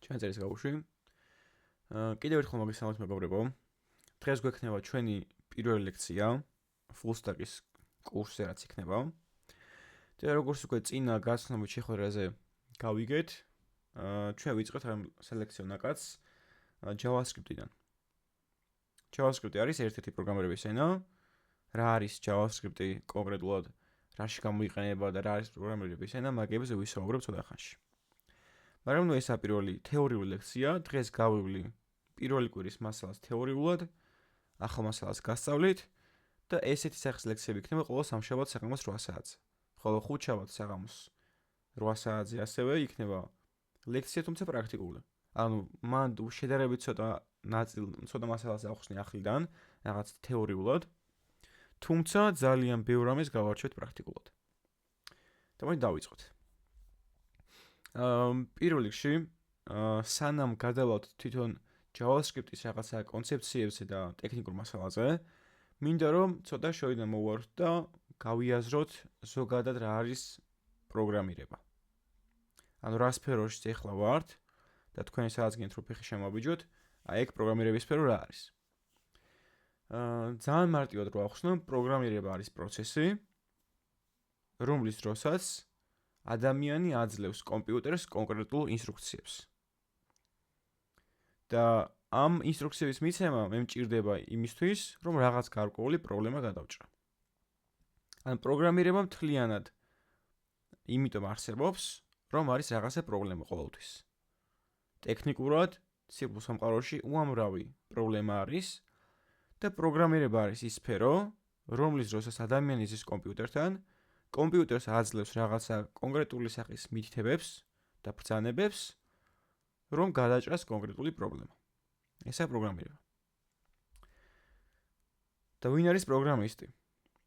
ჩვენ წერის გავუშვი. კიდევ ერთხელ მოგესალმებით მეგობრებო. დღეს გვექნება ჩვენი პირველი ლექცია full stack-ის კურსზე რაც იქნება. და როგორც უკვე წინა გაცნობით შეხვედრაზე გავიგეთ, ჩვენ ვიწყებთ ამ სელექციო ნაკადს JavaScript-დან. JavaScript არის ერთ-ერთი პროგრამირების ენა. რა არის JavaScript-ი კონკრეტულად, რაში გამოიყენება და რა არის პროგრამირების ენა, მაგებზე ვისაუბრებ ცოტა ხანში. მაგრამ ეს პირველი თეორიული ლექცია, დღეს გავივლი პირველი კვირის მასალას თეორიულად, ახალ მასალას გასწავლით და ესეთი სახის ლექციები იქნება ყოველ სამშაბათს საღამოს 8 საათზე. ხოლო ხუთშაბათს საღამოს 8 საათზე ასევე იქნება ლექცია, თუმცა პრაქტიკული. ანუ მან შედარებით ცოტა მასალას ახსნი ახლიდან, რაღაც თეორიულად, თუმცა ძალიან ბევრ რამეს გავარჩევთ პრაქტიკულად. და მოდი დავიწყოთ. პირველ რიგში, სანამ გადავალთ თვითონ JavaScript-ის რაღაცა კონცეფციებზე და ტექნიკურ მასალაზე, მინდა რომ ცოტა შორიდან მოვარდოთ და გავიაზროთ ზოგადად რა არის პროგრამირება. ანუ რა სფეროშიც ეხლა ვართ და თქვენ სადაც გინდ რომ ფეხი შემოვიჯოთ, აი ეგ პროგრამირების სფერო რა არის. ძალიან მარტივად რო ახსნო, პროგრამირება არის პროცესი, რომლის დროსაც ადამიანი აძლევს კომპიუტერს კონკრეტულ ინსტრუქციებს. და ამ ინსტრუქციების მიცემა მე მჭირდება იმისთვის, რომ რაღაც გარკვეული პრობლემა გადავჭრა. ან პროგრამირება მთლიანად იმიტომ არსებობს, რომ არის რაღაცა პრობლემა ყოველთვის. ტექნიკურად ციფრულ სამყაროში უამრავი პრობლემა არის და პროგრამირება არის ის სფერო, რომლის დროსაც ადამიანი ზის კომპიუტერთან, კომპიუტერს აძლევს რაღაცა კონკრეტული სახის მითითებებს და ბრძანებებს, რომ გადაჭრას კონკრეტული პრობლემა. ესაა პროგრამირება. და ვინ არის პროგრამისტი?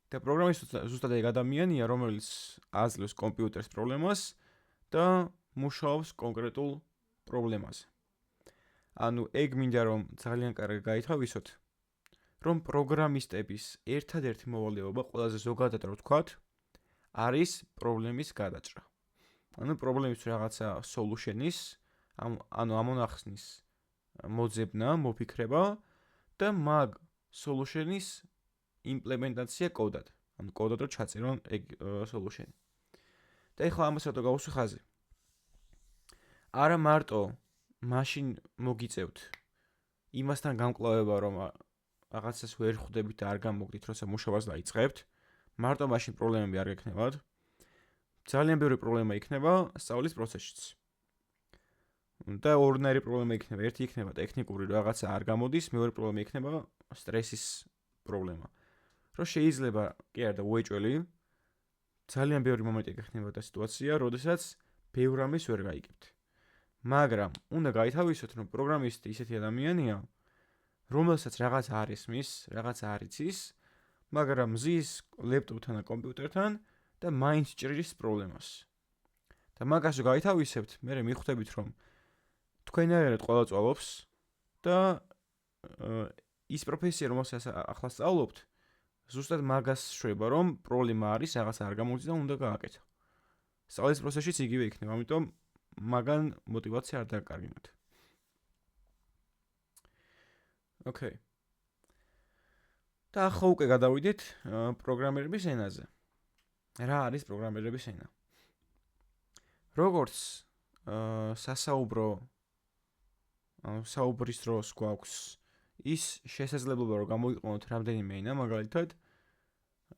და პროგრამისტი ზუსტად ეგ ადამიანია, რომელიც აძლევს კომპიუტერს პრობლემას და მუშაობს კონკრეტულ პრობლემაზე. ანუ ეგ მინდა რომ ძალიან კარგად გაითავისოთ, რომ პროგრამისტების ერთადერთი მოვალეობა, ყველაზე ზოგადად რო ვთქვათ, არის პრობლემის გადაჭრა. ანუ პრობლემის რაღაცა solution-ის, ანუ ამონახსნის მოძებნა, მოფიქრება და მაგ solution-ის იმპლემენტაცია კოდად. ანუ კოდად რო ჩაწერონ ეგ solution-ი. და ეხლა ამას რატო გავუსვი ხაზი? არა მარტო მაშინ მოგიწევთ იმასთან გამკლავება, რომ რაღაცას ვერ ხვდებით და არ გამოგდით, როცა მუშაობას დაიწყებთ, მარტო მაშინ პრობლემები არ გექნებათ. ძალიან ბევრი პრობლემა იქნება სწავლის პროცესშიც. და ორნაირი პრობლემა იქნება. ერთი იქნება ტექნიკური, რაღაცა არ გამოდის, მეორე პრობლემა იქნება სტრესის პრობლემა. რომ შეიძლება კი არა და უეჭველი, ძალიან ბევრი მომენტი გექნება და სიტუაცია, როდესაც ბევრ რამეს ვერ გაიგებთ. მაგრამ უნდა გაითავისოთ, რომ პროგრამისტი ისეთი ადამიანია, რომელსაც რაღაც არ ისმის, რაღაც არ იცის, მაგრამ მზის ლეპტოპთან და კომპიუტერთან და მაინც ჭრის პრობლემას. და მაგას რო გაითავისებთ, მე მიხვდებით, რომ თქვენაერად ყველა წვალობს და ის პროფესია, რომელსაც ახლა სწავლობთ, ზუსტად მაგას შვება, რომ პრობლემა არის, რაღაც არ გამოდის და უნდა გააკეთო. სწავლის პროცესშიც იგივე იქნება, ამიტომ მაგან мотивация არ დაკარგინოთ. ოკეი. და ახლა უკვე გადავიდეთ პროგრამირების ენაზე. რა არის პროგრამირების ენა? როგორც საუბრის დროს გვაქვს ის შესაძლებლობა, რომ გამოიყენოთ რამდენიმე ენა, მაგალითად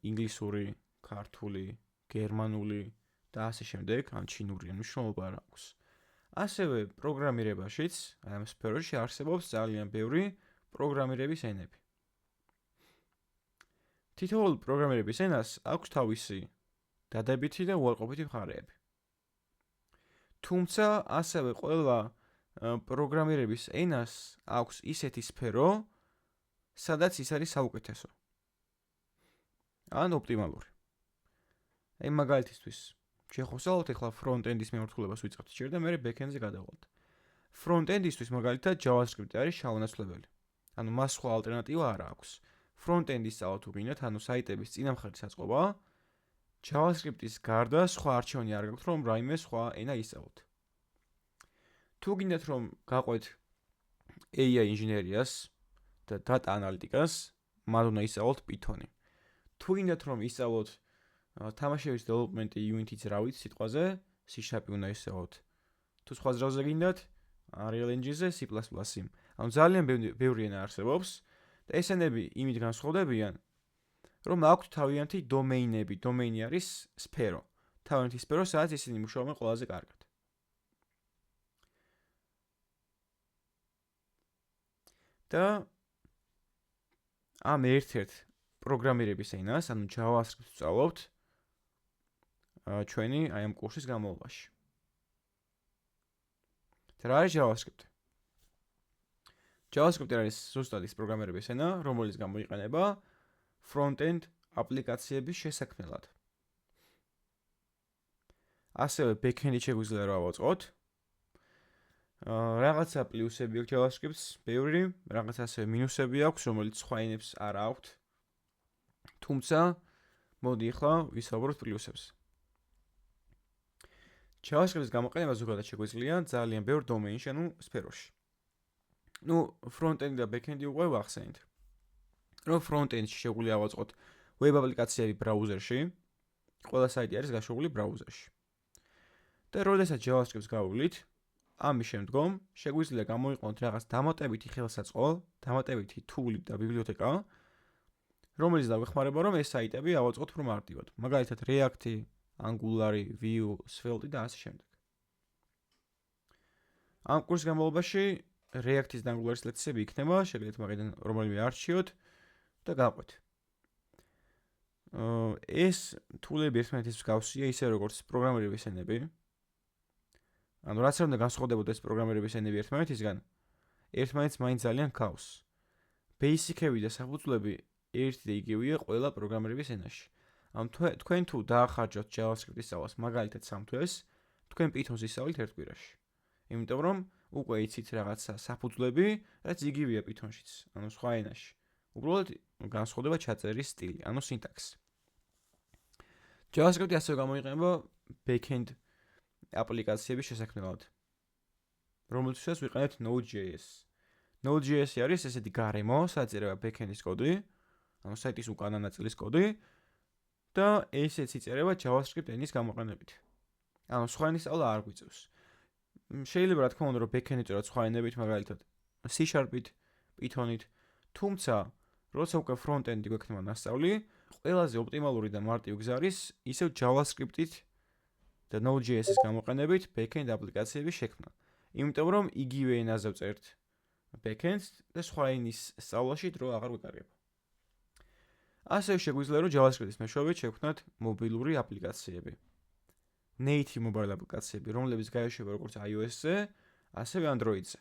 ინგლისური, ქართული, გერმანული და ასე შემდეგ, ან ჩინური მნიშვნელობა არ აქვს. ასევე პროგრამირებაშიც, აი ამ სფეროში არსებობს ძალიან ბევრი პროგრამირების ენები. თითოეულ პროგრამირების ენას აქვს თავისი დადებითი და უარყოფითი მხარეები. თუმცა ასევე ყველა პროგრამირების ენას აქვს ისეთი სფერო, სადაც ის არის საუკეთესო. ან ოპტიმალური. აი მაგალითისთვის შეხოსალოთ ეხლა front-end-ის მიმართულებას ვიწყებთ ჯერ და მე back-end-ზე გადავალთ. front-end-ისთვის მაგალითად JavaScript არის შავნაცვლებელი. ანუ მას სხვა ალტერნატივა არ აქვს. front-end-ის სწავლა თუ გინდათ, ანუ საიტების წინამხარის აწყობა, JavaScript-ის გარდა სხვა არჩევანი არ გაქვთ, რომ რაიმე სხვა ენა ისწავლოთ. თუ გინდათ რომ გაყვეთ AI ინჟინერიას და data analytics, მათ უნდა ისწავლოთ Python-ი. თუ გინდათ რომ ისწავლოთ თამაშების development-ი Unity-ს რა ვიცი სიტყვაზე, C# უნდა ისწავლოთ. თუ სხვა ძრავზე გინდათ Unreal Engine-ზე C++. ანუ ძალიან ბევრი ენა არსებობს და ესენები იმით განსხვავდებიან, რომ აქვთ თავიანთი დომეინები. დომეინი არის სფერო. თავიანთი სფერო, სადაც ისინი მუშაობენ ყველაზე კარგად. და ამ ერთ-ერთ პროგრამირების ენას, ანუ JavaScript-ს ვსწავლობთ ჩვენი აი ამ კურსის განმავლობაში. რა არის JavaScript? JavaScript არის ზუსტად ის პროგრამირების ენა, რომელიც გამოიყენება front-end აპლიკაციების შესაქმნელად. ასევე back-end-ი შეგვიძლია რა ავაწყოთ. რაღაცა პლუსები აქვს JavaScript-ს, ბევრი, რაღაც ასევე მინუსები აქვს, რომელიც სხვა ენებს არ აქვთ. თუმცა, მოდი ახლა ვისაუბროთ პლუსებს. JavaScript-ის გამოყენება ზოგადად შეგვიძლია ძალიან ბევრ დომეინში, ანუ სფეროში. front-end და back-end-ი უკვე ვახსენით. რომ front-end-ში შეგვიძლია ავაწყოთ web აპლიკაციები ბრაუზერში, ყველა საიტი არის გაშვებული ბრაუზერში. და როდესაც JavaScript-ს გავუვლით, ამის შემდგომ შეგვიძლია გამოიყენოთ რაღაც დამატებითი ხელსაწყო, დამატებითი თული და ბიბლიოთეკა, რომელიც დაგვეხმარება, რომ ეს საიტები ავაწყოთ უფრო მარტივად. მაგალითად React-ი, Angular-ი, Vue, Svelte და ასე შემდეგ. ამ კურსის განმავლობაში React-ის და Angular-ის ლექციები იქნება, შეგიძლიათ მაგიდან რომელიმე არჩიოთ და გაყვეთ. ეს თულები ერთმანეთის მსგავსია, ისე როგორც პროგრამირების ენები. ანუ რაც არ უნდა განსხვავდებოდეს პროგრამირების ენები ერთმანეთისგან, ერთმანეთს მაინც ძალიან ჰგავს. Basic-ები და საფუძვლები ერთი და იგივეა ყველა პროგრამირების ენაში. ანუ თქვენ თუ დაახარჯოთ JavaScript-ის სწავლას მაგალითად 3 თვეს, თქვენ Python-ს ისწავლით ერთ კვირაში. იმიტომ რომ უკვე იცით რაღაცა საფუძვლები, რაც იგივეა Python-შიც, ანუ სხვა ენაში. უბრალოდ განსხვავდება ჩაწერის სტილი, ანუ სინტაქსი. JavaScript-ი ასევე გამოიყენება back-end აპლიკაციების შესაქმნელად, რომელთვისაც ვიყენებთ Node.js. Node.js არის ესეთი გარემო, სადაც იწერება back-end-ის კოდი, ანუ საიტის უკანა ნაწილის კოდი და ესეც იწერება JavaScript ენის გამოყენებით. ანუ სხვა ენის სწავლა არ გვიწევს. შეიძლება რა თქმა უნდა რომ back-end-ი წეროთ სხვა ენებით, მაგალითად C#-ით, Python-ით, თუმცა როცა უკვე front-end-ი გვექნება ნასწავლი, ყველაზე ოპტიმალური და მარტივი გზა არის ისევ JavaScript-ით და Node.js-ის გამოყენებით back-end აპლიკაციების შექმნა. იმიტომ რომ იგივე ენაზე ვწერთ back-end-ს და სხვა ენის სწავლაში დრო აღარ გვეკარგება. ასევე შეგვიძლია რომ JavaScript-ის მეშვეობით შევქმნათ მობილური აპლიკაციები. Native mobile აპლიკაციები, რომლებიც გაიშვება როგორც iOS-ზე, ასევე Android-ზე.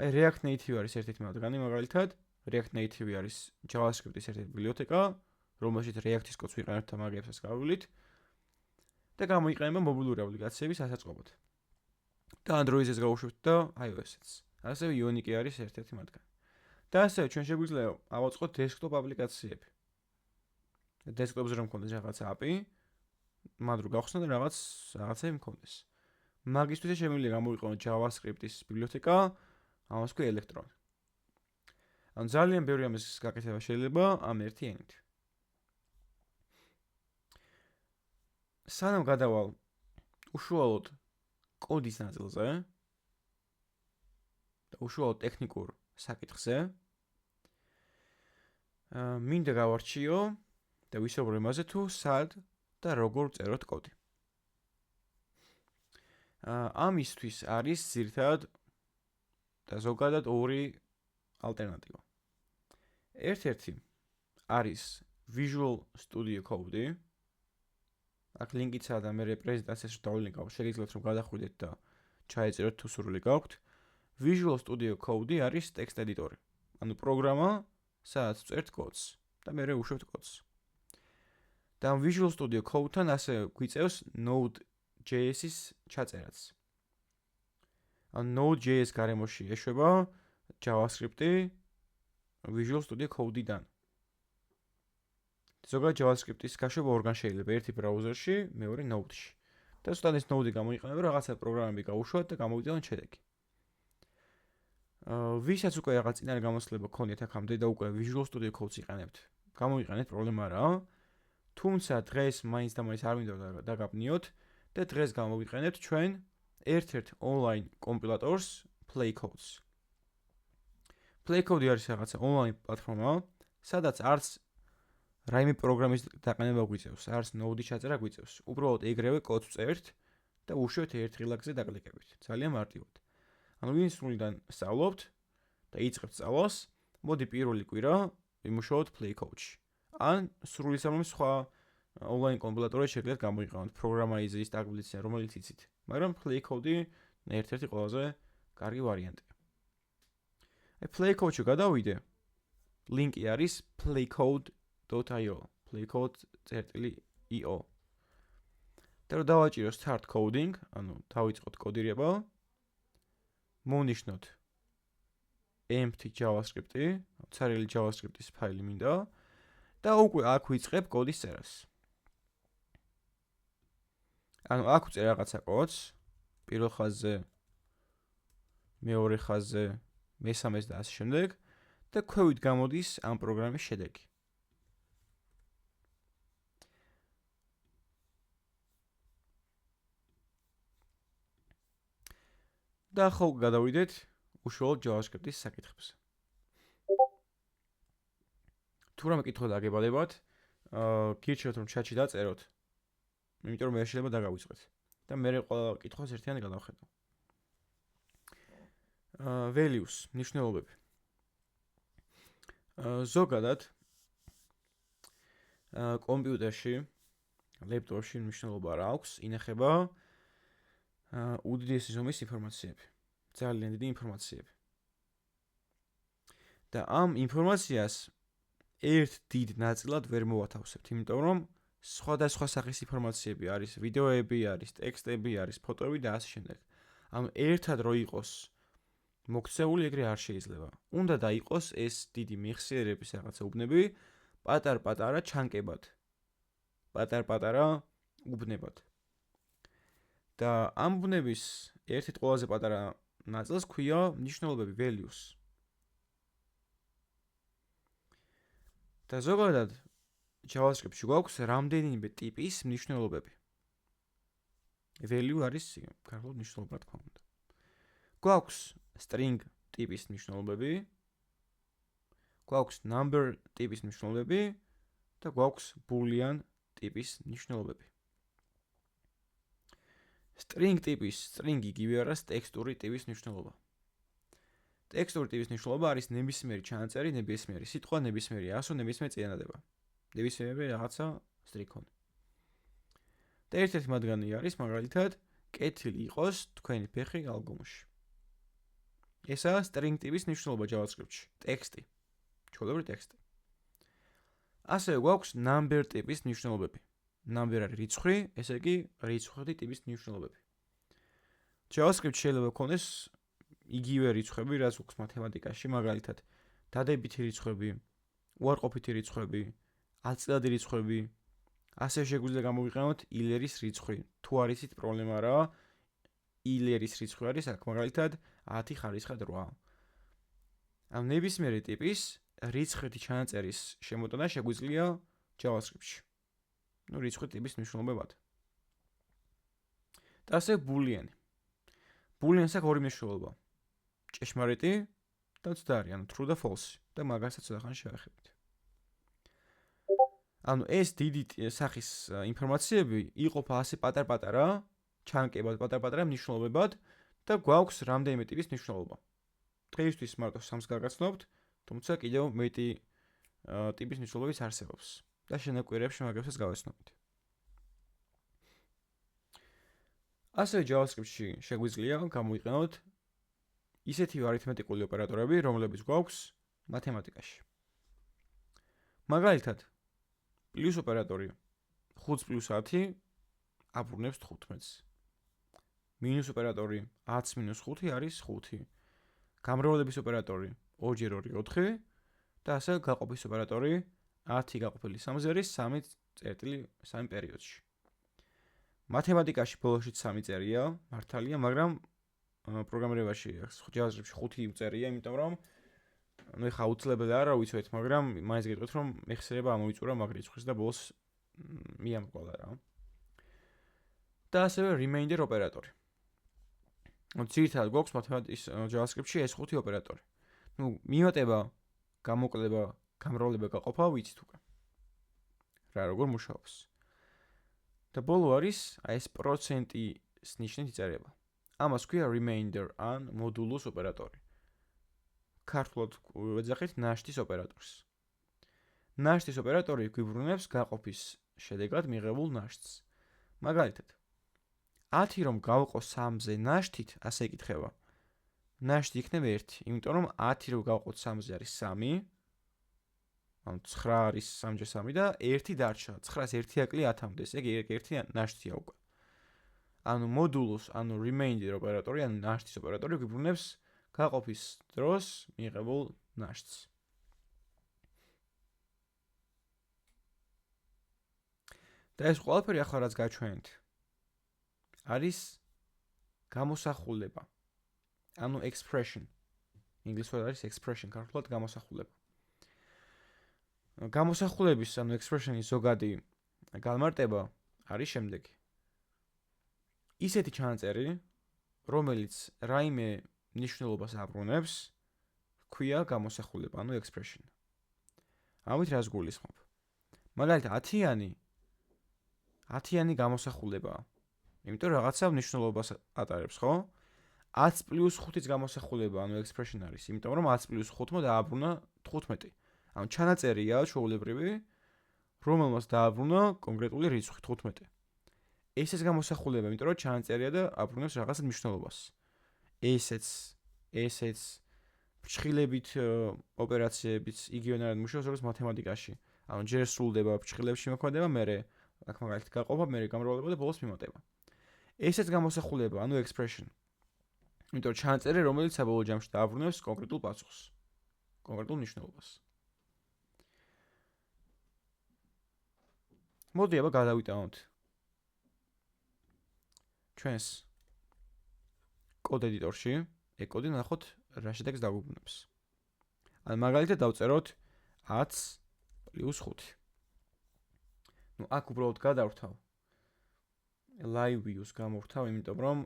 აი React Native არის ერთ-ერთი მათგანი, მაგალითად, React Native არის JavaScript-ის ერთ-ერთი ბიბლიოთეკა, რომელშიც React-ის კოდს ვიყენებთ და მაგიებსაც გავავლით და გამოიყენება მობილური აპლიკაციების ასაწყობად. და Android-ზეც გავუშვებთ და iOS-ზეც. ასევე Ionic არის ერთ-ერთი მათგანი. და ასევე ჩვენ შეგვიძლია ავაწყოთ desktop აპლიკაციები. Desktop-ზე რომ მქონდეს რაღაც API, მათ რო გავხსნათ რაღაცები მქონდეს. მაგისთვის შემიძლია გამოვიყენოთ JavaScript-ის ბიბლიოთეკა, ამას ქვია Electron. ანუ ძალიან ბევრი ამის გაკეთება შეიძლება ამ ერთი ენით. სანამ გადავალ უშუალოდ კოდის ნაწილზე და უშუალოდ ტექნიკურ საკითხზე, მინდა გავარჩიო და ვისაუბრო იმაზე თუ სად და როგორ წეროთ კოდი. ამისთვის არის ძირითადად და ზოგადად ორი ალტერნატივა. ერთ-ერთი არის Visual Studio Code. აქ ლინკიცაა და მე პრეზენტაციას დავლინკავ, შეგიძლიათ რომ გადახვიდეთ და ჩაეწეროთ თუ სურვილი გაქვთ. Visual Studio Code არის text editor. ანუ პროგრამა, სადაც წერთ კოდს და მე უშვებთ კოდს. და Visual Studio Code-თან ასევე გვიწევს Node.js-ის ჩაწერაც. ანუ Node.js გარემოში ეშვება JavaScript-ი Visual Studio Code-დან. ზოგადად JavaScript-ის გაშვება ორგან შეიძლება, ერთი ბრაუზერში, მეორე Node-ში. და და ზუსტად ეს node-ი გამოიყენება, რაღაცა პროგრამები გაუშვათ და გამოვიდნენ შედეგი. ვისაც უკვე რაღაც წინარე გამოცდილება გქონიათ აქამდე და უკვე Visual Studio Code-ს იყენებთ, გამოიყენეთ, პრობლემა არაა. თუმცა დღეს მაინც და მაინც არ მინდა დაგაბნიოთ და დღეს გამოვიყენებთ ჩვენ ერთ-ერთ online კომპილატორს PlayCodes. PlayCode არის რაღაცა online პლატფორმა, სადაც არც რაიმე პროგრამის დაყენება გვიწევს, არც node-ი ჩაწერა გვიწევს. უბრალოდ ეგრევე კოდს წერთ და უშვებთ ერთ ღილაკზე დაკლიკებით. ძალიან მარტივად. ანუ ვინ სრულიდან სწავლობთ და იწყებთ სწავლას, მოდი პირველი კვირა ვიმუშაოთ PlayCode-ში. ან სრული სამომის სხვა online კომპილატორებს შეგიძლიათ გამოიყენოთ პროგრამაიზის დაგბლიცია, რომელიც იცით. მაგრამ PlayCode-ი ერთ-ერთი ყველაზე კარგი ვარიანტია. PlayCode-ში გადავიდე. ლინკი არის playcode.io. playcode.io. და რომ დავაჭირო start coding, ანუ დავიწყოთ კოდირება. მოვნიშნოთ empty JavaScript-ი, წერილი JavaScript-ის ფაილი მინდა და უკვე აქ ვიწყებ კოდის წერას. ანუ აქ ვწერ რაღაცა კოდს, პირველ ხაზზე, მეორე ხაზზე, მესამეს და ასე შემდეგ და ქვევით გამოდის ამ პროგრამის შედეგი. და ახლა გადავიდეთ უშუალოდ JavaScript-ის საკითხებზე. თუ რამე კითხვა დაგებადებათ, გირჩევთ რომ chat-ში დაწეროთ. იმიტომ რომ მე შეიძლება დაგავიწყეთ და მე ყველა კითხვას ერთიანი გადავხედო. values, მნიშვნელობები. ზოგადად კომპიუტერში, ლეპტოპში მნიშვნელობა არ აქვს, ინახება უდიდესი ზომის ინფორმაციები. ძალიან დიდი ინფორმაციები. და ამ ინფორმაციას ერთ დიდ ნაწილად ვერ მოვათავსებთ, იმიტომ რომ სხვადასხვა სახის ინფორმაციები არის, ვიდეოები არის, ტექსტები არის, ფოტოები და ასე შემდეგ. ამ ერთად რო იყოს მოქცეული ეგრე არ შეიძლება. უნდა დაიყოს ეს დიდი მეხსიერების რაღაცა უბნები პატარ-პატარა ჩანკებად. პატარ-პატარა უბნებად. და ამ უბნების ერთ-ერთ ყველაზე პატარა ნაწილს ქვია მნიშვნელობები, values. და ზოგადად JavaScript-ში გვაქვს რამდენიმე ტიპის მნიშვნელობები. value არის გარკვეულ მნიშვნელობა, რა თქმა უნდა. გვაქვს string ტიპის მნიშვნელობები, გვაქვს number ტიპის მნიშვნელობები და გვაქვს boolean ტიპის მნიშვნელობები. string იგივე არის ტექსტური ტიპის მნიშვნელობა. ტექსტური ტიპის მნიშვნელობა არის ნებისმიერი ჩანაწერი, ნებისმიერი სიტყვა, ნებისმიერი ასო, ნებისმიერი წინადადება. ნებისმიერი რაღაცა სტრიქონი. და ერთ-ერთი მათგანი არის მაგალითად კეთილი იყოს თქვენი ფეხი ალბომში. ესაა string ტიპის მნიშვნელობა JavaScript-ში. ტექსტი. ჩვეულებრივი ტექსტი. ასევე გვაქვს number ტიპის მნიშვნელობები. number არის რიცხვი, ესე იგი რიცხვი ტიპის მნიშვნელობები. JavaScript-ში შეიძლება გქონდეს იგივე რიცხვები, რაც გვაქვს მათემატიკაში, მაგალითად დადებითი რიცხვები, უარყოფითი რიცხვები, აწილადი რიცხვები, ასე შეგვიძლია გამოვიყენოთ ილერის რიცხვი. თუ არ იცით პრობლემა არაა, ილერის რიცხვი არის აქ მაგალითად 10 ხარისხად 8. ამ ნებისმიერი ტიპის რიცხვი ჩანაწერის შემოტანა შეგვიძლია JavaScript-ში. ნუ რიცხვი ტიპის მნიშვნელობებად. და ასე boolean. boolean-ს აქვს ორი მნიშვნელობა. ჭეშმარიტი და ცუდარი, ანუ true და false და მაგასაც ახლა შევეხებით. ანუ ეს დიდი სახის ინფორმაციები იყოფა ასე პატარ-პატარა ჩანკებად, პატარ-პატარა მნიშვნელობებად და გვაქვს რამდენიმე ტიპის მნიშვნელობა. დღეისთვის მარტო 3-ს გაგაცნობთ, თუმცა კიდევ მეტი ტიპის მნიშვნელობებიც არსებობს და შენაკვირებში მაგასაც გავეცნობთ. ასევე JavaScript-ში შეგვიძლია გამოიყენოთ ისეთი არითმეტიკული ოპერატორები, რომლებიც გვაქვს მათემატიკაში. მაგალითად, პლუს ოპერატორი 5 + 10 აბრუნებს 15-ს. მინუს ოპერატორი 10 - 5 არის 5. გამრავლების ოპერატორი 2x2 4 და ასე გაყოფის ოპერატორი 10 გაყოფილი 3-ზე არის 3 პერიოდში. მათემატიკაში ბოლოშიც 3 წერია, მართალია, მაგრამ პროგრამირებაში JavaScript-ში 5 წერია, იმიტომ რომ ეხა აუცილებელი არა ვიცით, მაგრამ მაინც გეტყვით რომ მეხსიერება ამოიწურა მაგ რიცხვს და ბოლოს მიამკვალა რა. და ასევე remainder ოპერატორი. ძირითადად გვაქვს მათემატიკის JavaScript-ში ეს 5 ოპერატორი. მიმატება, გამოკლება, გამრავლება, გაყოფა ვიცით უკვე. რა როგორ მუშაობს. და ბოლო არის ეს პროცენტის ნიშნით იწერება. ამას ქვია remainder ან მოდულუს ოპერატორი. ქართულად ვეძახით ნაშთის ოპერატორს. ნაშთის ოპერატორი გვიბრუნებს გაყოფის შედეგად მიღებულ ნაშთს. მაგალითად, 10 რომ გავყო 3-ზე ნაშთით, ასე იკითხება. ნაშთი იქნება 1, იმიტომ რომ 10 რომ გავყოთ 3-ზე არის 3, ანუ 9 არის 3-3 და 1 დარჩა. 9-ს 1 აკლია 10-მდე, ესე იგი 1 ნაშთია უკვე. ანუ მოდულუს, ანუ remainder ოპერატორი, ანუ ნაშთის ოპერატორი გვიბრუნებს გაყოფის დროს მიღებულ ნაშთს. და ეს ყველაფერი ახლა რაც გაჩვენეთ არის გამოსახულება. ანუ expression. ინგლისურად არის expression, ქართულად გამოსახულება. გამოსახულების, ანუ expression-ის ზოგადი განმარტება არის შემდეგი. ისეთი ჩანაწერი, რომელიც რაიმე ნიშნულობას აბრუნებს, ქვია გამოსახულება, ანუ expression. ამით რას გულისხმობ? მაგალითად 10-იანი გამოსახულებაა. იმიტომ რაღაცა ნიშნულობას ატარებს, ხო? 10 + 5-ის გამოსახულება, ანუ expression არის, იმიტომ რომ 10 + 5-მა დააბრუნა 15. ანუ ჩანაწერია ჩვეულებრივი, რომელმაც დააბრუნა კონკრეტული რიცხვი 15. ესეც გამოსახულება, იმიტომ რომ ჩანაწერია და აბრუნებს რაღაცა მნიშვნელობას. ესეც ფრჩხილებით ოპერაციებით იგივენად მუშაობს როგორც მათემატიკაში. ანუ ჯერ სრულდება ფრჩხილებში მოქმედება, მერე აქ მაგალითად გაყოფა, მერე გამრავლება და ბოლოს მიმატება. ესეც გამოსახულება, ანუ expression. იმიტომ რომ ჩანაწერი, რომელიც საბოლოო ჯამში დააბრუნებს კონკრეტულ პასუხს, კონკრეტულ მნიშვნელობას. მოდი აბა გადავიტანოთ ჩვენს კოდ ედიტორში, ეკოდი ნახოთ რა შედეგს დაგვიბრუნებს. ან მაგალითად დავწეროთ 10 + 5. აქ უბრალოდ გადავრთავ live view-ს გამოვrთავ, იმიტომ რომ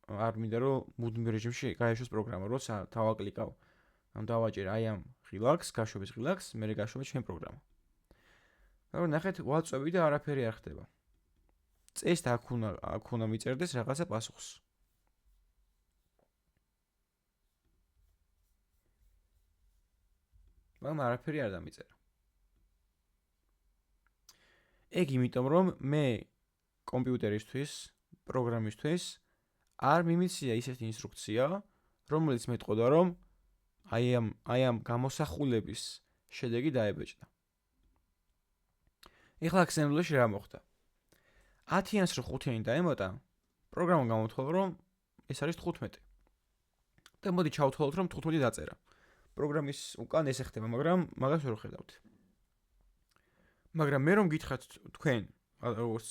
არ მინდა რომ მუდმივ რეჟიმში გაეშვეს პროგრამა, როცა დავაკლიკავ, ან დავაჭერ აი ამ ღილაკს, გაშვების ღილაკს, მერე გაშვება ჩემი პროგრამა. მაგრამ ნახეთ, ვაწვევი და არაფერი არ ხდება. წეს და აქ უნდა მიწერდეს რაღაცა პასუხს. მაგრამ არაფერი არ დამიწერა. ეგ იმიტომ რომ მე კომპიუტერისთვის, პროგრამისთვის არ მიმიცია ისეთი ინსტრუქცია, რომელიც მეტყოდა რომ აი ამ გამოსახულების შედეგი დაებეჭდა. ეხლა ექსემპლში რა მოხდა? 10-იანს რო 5-იანი დაემატა, პროგრამამ გამოთვალა რომ ეს არის 15. და მოდი ჩავთვალოთ რომ 15 დაწერა. პროგრამის უკან ეს ეხება, მაგრამ მაგას ვერ ხედავთ. მაგრამ მე რომ გითხრათ თქვენ, როგორც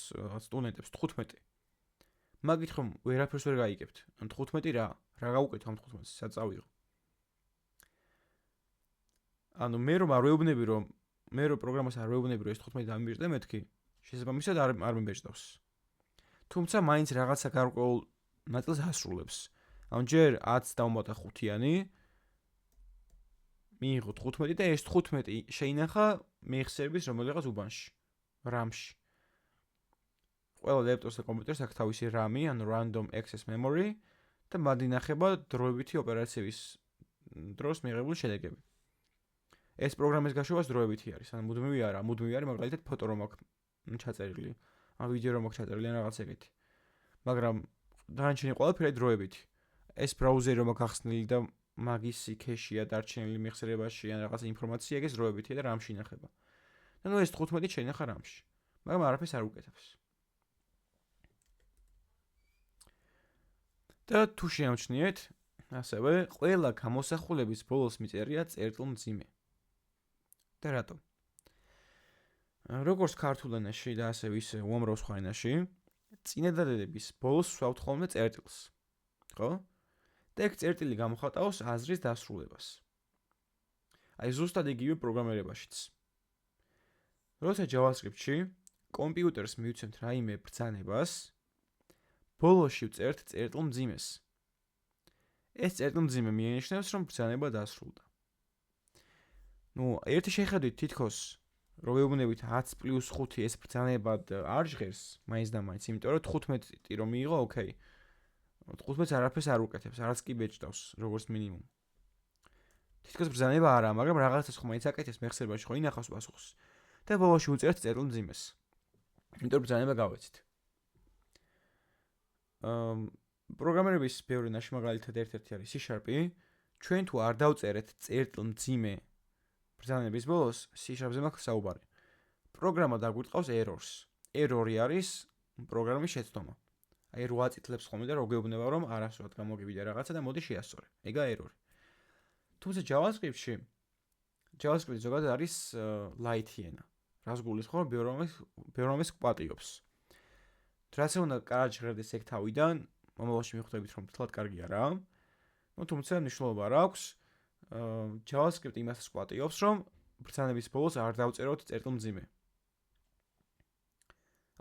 სტუდენტებს 15. მაგით ხომ ვერაფერს ვერ გაიგებთ. ან 15 რა გავუკეთო ამ 15-ს, სად წავიღო? ანუ მე რომ არ ვეუბნები რომ პროგრამას არ ვეუბნები რომ ეს 15 დამიბეჭდა მეთქი, შესაბამისად არ მიმბეჭდავს. თუმცა მაინც რაღაცა გარკვეულ ნაწილს ასრულებს. ანუ ჯერ 10 დავუმატა 5-იანი, მიიღო 15 და ეს 15 შეინახა მეხსიერების რომელიღაც უბანში, RAM-ში. ყველა ლეპტოპს და კომპიუტერს აქვს თავისი RAM-ი, ანუ random access memory და მათ ინახება დროებითი ოპერაციების დროს მიღებული შედეგები. ეს პროგრამის გაშვებას დროებითი არის, ანუ მუდმივი არა, მუდმივი არის მაგალითად ფოტო რომ აქვს ჩაწერილი, ან ვიდეო რომ აქვს ჩაწერილი ან რაღაც ეგეთი. მაგრამ დანარჩენი ყველაფერი დროებითი. ეს ბრაუზერი რომ აქვს ახსნილი და მაგისი ქეშია დარჩენილი მეხსიერებაში ან რაღაცა ინფორმაცია ეგ ეს დროებითია და RAM-ში ინახება. და ნუ ეს 15 შეინახა RAM-ში. მაგრამ არაფერს არ უკეთებს. და თუ შეამჩნიეთ, ასევე ყველა გამოსახულების ბოლოს მიწერია წერტილმძიმე. და რატომ? როგორც ქართულ ენაში და ასევე ისე უამრავ სხვა ენაში, წინადადების ბოლოს ვსვავთ ხოლმე წერტილს. ხო? და ეგ წერტილი გამოხატავს აზრის დასრულებას. აი ზუსტად იგივე პროგრამირებაშიც. როცა JavaScript-ში კომპიუტერს მივცემთ რაიმე ბრძანებას, ბოლოში ვწერთ წერტილმძიმეს. ეს წერტილმძიმე მიანიშნებს, რომ ბრძანება დასრულდა. ერთი შეხედვით თითქოს რომ ვეუბნებით 10+5 ეს ბრძანებად არ ჟღერს, მაინც და მაინც, იმიტომ რომ 15 რომ მიიღო, ოკეი. 15-ს არაფერს არ უკეთებს, არც კი ბეჭდავს, როგორც მინიმუმ. თითქოს ბრძანება არა, მაგრამ რაღაცას ხომ მაინც აკეთებს მეხსიერებაში, ხო ინახავს პასუხს. და ბოლოში უწერთ წერტილმძიმეს. იმიტომ რომ ბრძანება გავეცით. პროგრამერების ბევრი ნაშრომი მაგალითად ერთ-ერთი არის C#. ჩვენ თუ არ დავწერეთ წერტილმძიმე ბრძანების ბოლოს, C#-ზე მაქვს საუბარი. პროგრამა დაგვიტყავს errors. Error-ი არის პროგრამის შეცდომა. აი 8 წითლებს ხოლმე და რო გეუბნება რომ არასწორად გამოგივიდა რაღაცა და მოდი შეასწორე. ეგა error-ი. თუმცა JavaScript-ში JavaScript-ი ზოგადად არის light-ი ენა. რას გულისხმობ, ბევრ რამეს გვპატიობს. რაც უნდა კარგად ჟღერდეს ეგ თავიდან, მომავალში მიხვდებით რომ თლად კარგი არა. თუმცა მნიშვნელობა არ აქვს. JavaScript იმასაც გვპატიობს, რომ ბრძანების ბოლოს არ დავწეროთ წერტილმძიმე.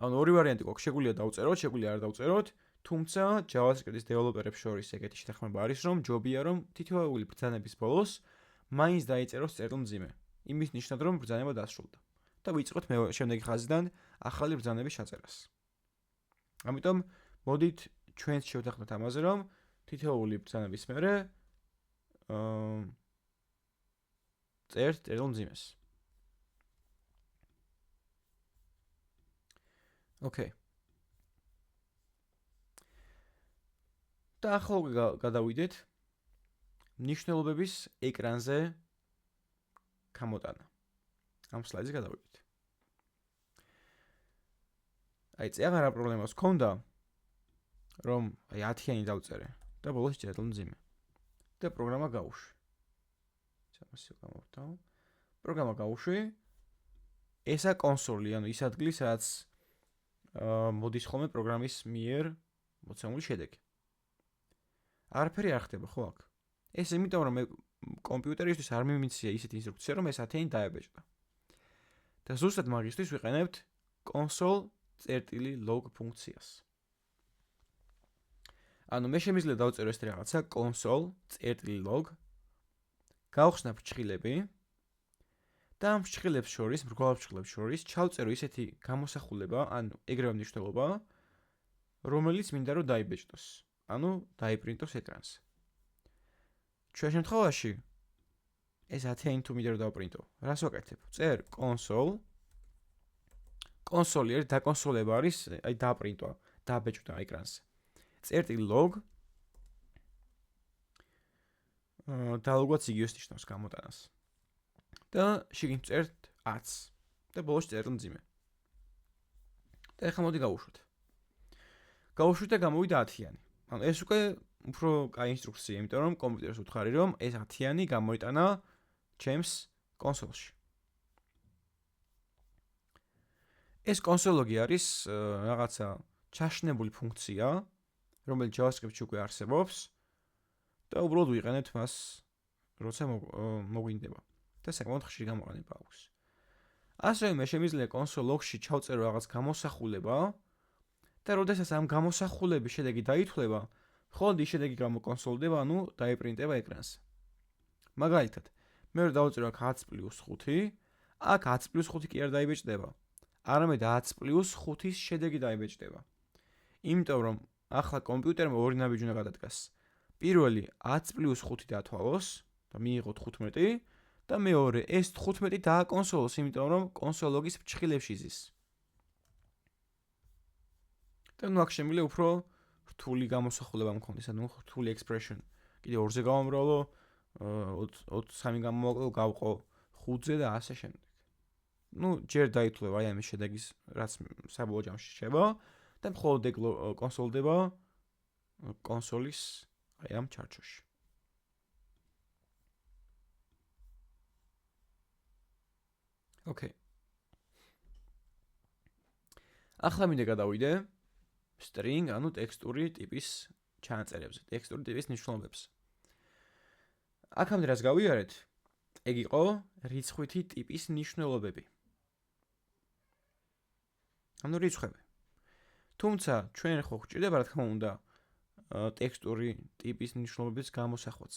ანუ ორი ვარიანტი გვაქვს, შეგვიძლია დავწეროთ, შეგვიძლია არ დავწეროთ, თუმცა JavaScript-ის დეველოპერებს შორის ეგეთი შეთანხმება არის, რომ ჯობია რომ თითოეული ბრძანების ბოლოს მაინც დაიწეროს წერტილმძიმე. იმის ნიშნად რომ ბრძანება დასრულდა. და ვიწყოთ შემდეგი ხაზიდან ახალი ბრძანების ჩაწერას. ამიტომ მოდით ჩვენც შევთანხმდეთ ამაზე, რომ თითოეული ბრძანების მერე წერთ წერტილმძიმეს. ოკეი. და ახლა გადავიდეთ მნიშვნელობების ეკრანზე გამოტანა. ამ სლაიდზე გადავიდეთ. აი წეღარა პრობლემას ქონდა, რომ აი 10-იანი დავწერე და ბოლოს წერტილმძიმე. და პროგრამა გავუშვი. ამასე გამოვთავ. პროგრამა გავუშვი. ესა კონსოლი, ანუ ის ადგილი, სადაც მოდის ხოლმე პროგრამის მიერ მოცემული შედეგი. არაფერი არ ხდება, ხო აქ? ეს იმიტომ რომ მე კომპიუტერისთვის არ მიმიცია ისეთი ინსტრუქცია, რომ ეს 10-იანი დაებეჭდა. და ზუსტად მაგისთვის ვიყენებთ console.log ფუნქციას. ანუ მე შემიძლია დავწერო ეს რაღაცა console.log გავხსნა ფრჩხილები და ამ ფრჩხილებს შორის, მრგვალ ფრჩხილებს შორის ჩავწერო ისეთი გამოსახულება, ანუ ეგრევე მნიშვნელობა, რომელიც მინდა რომ დაიბეჭდოს. ანუ დაიპრინტოს ეკრანზე. ჩვენ შემთხვევაში ეს 10-იანი თუ მინდა რომ დავპრინტო, რას ვაკეთებ? წერ console. კონსოლი არის დაკონსოლება არის, აი დააპრინტვა, დააბეჭდა ეკრანზე. წერტილ.log და-ლოგვაც იგივეს ნიშნავს გამოტანას. და შიგნით წერთ 10 და ბოლოს წერტილმძიმე. და ეხლა მოდი გავუშვით. გავუშვით და გამოვიდა 10-იანი. ანუ ეს უკვე უფრო კაი ინსტრუქცია, იმიტომ რომ კომპიუტერს უთხარი რომ ეს 10-იანი გამოიტანა ჩემს კონსოლში. ეს კონსოლოგი არის რაღაცა ჩაშნებული ფუნქცია, რომელიც JavaScript-ში უკვე არსებობს და უბრალოდ ვიყენებთ მას, როცა მოგვინდება. და საკმაოდ ხშირი გამოყენება აქვს. ასევე მე შემიძლია console.log-ში ჩავწერო რაღაც გამოსახულება და როდესაც ამ გამოსახულების შედეგი დაითვლება, მხოლოდ ის შედეგი გამოკონსოლდება, ანუ დაიპრინტება ეკრანზე. მაგალითად, მე რომ დავწერო აქ 10+5, აქ 10+5 კი არ დაიბეჭდება. არამედ 10+5-ის შედეგი დაიბეჭდება. იმიტომ რომ ახლა კომპიუტერმა ორი ნაბიჯი უნდა გადადგას. პირველი 10+5 დათვალოს და მიიღო 15 და მეორე ეს 15 დააკონსოლოს, იმიტომ რომ console.log-ის ფრჩხილებში ზის. და ნუ აქ შემიძლია უფრო რთული გამოსახულება მქონდეს, ანუ რთული expression. კიდე 2-ზე გავამრავლო, 23 გამოვაკლო, გავყო 5-ზე და ასე შემდეგ. ნუ ჯერ დაითვლება აი ამის შედეგის, რაც საბოლოო ჯამში რჩება და მხოლოდ ეგ კონსოლდება კონსოლის აი ამ ჩარჩოში. ოკეი. ახლა მინდა გადავიდე string, ანუ ტექსტური ტიპის ჩანაწერებზე, ტექსტური ტიპის ნიშნულობებს. აქამდე რაც გავიარეთ, ეგ იყო რიცხვითი ტიპის ნიშნულობები. ანუ რიცხვები. თუმცა ჩვენ ხო გვჭირდება რა თქმა უნდა ტექსტური ტიპის ნიშნულობების გამოსახვაც.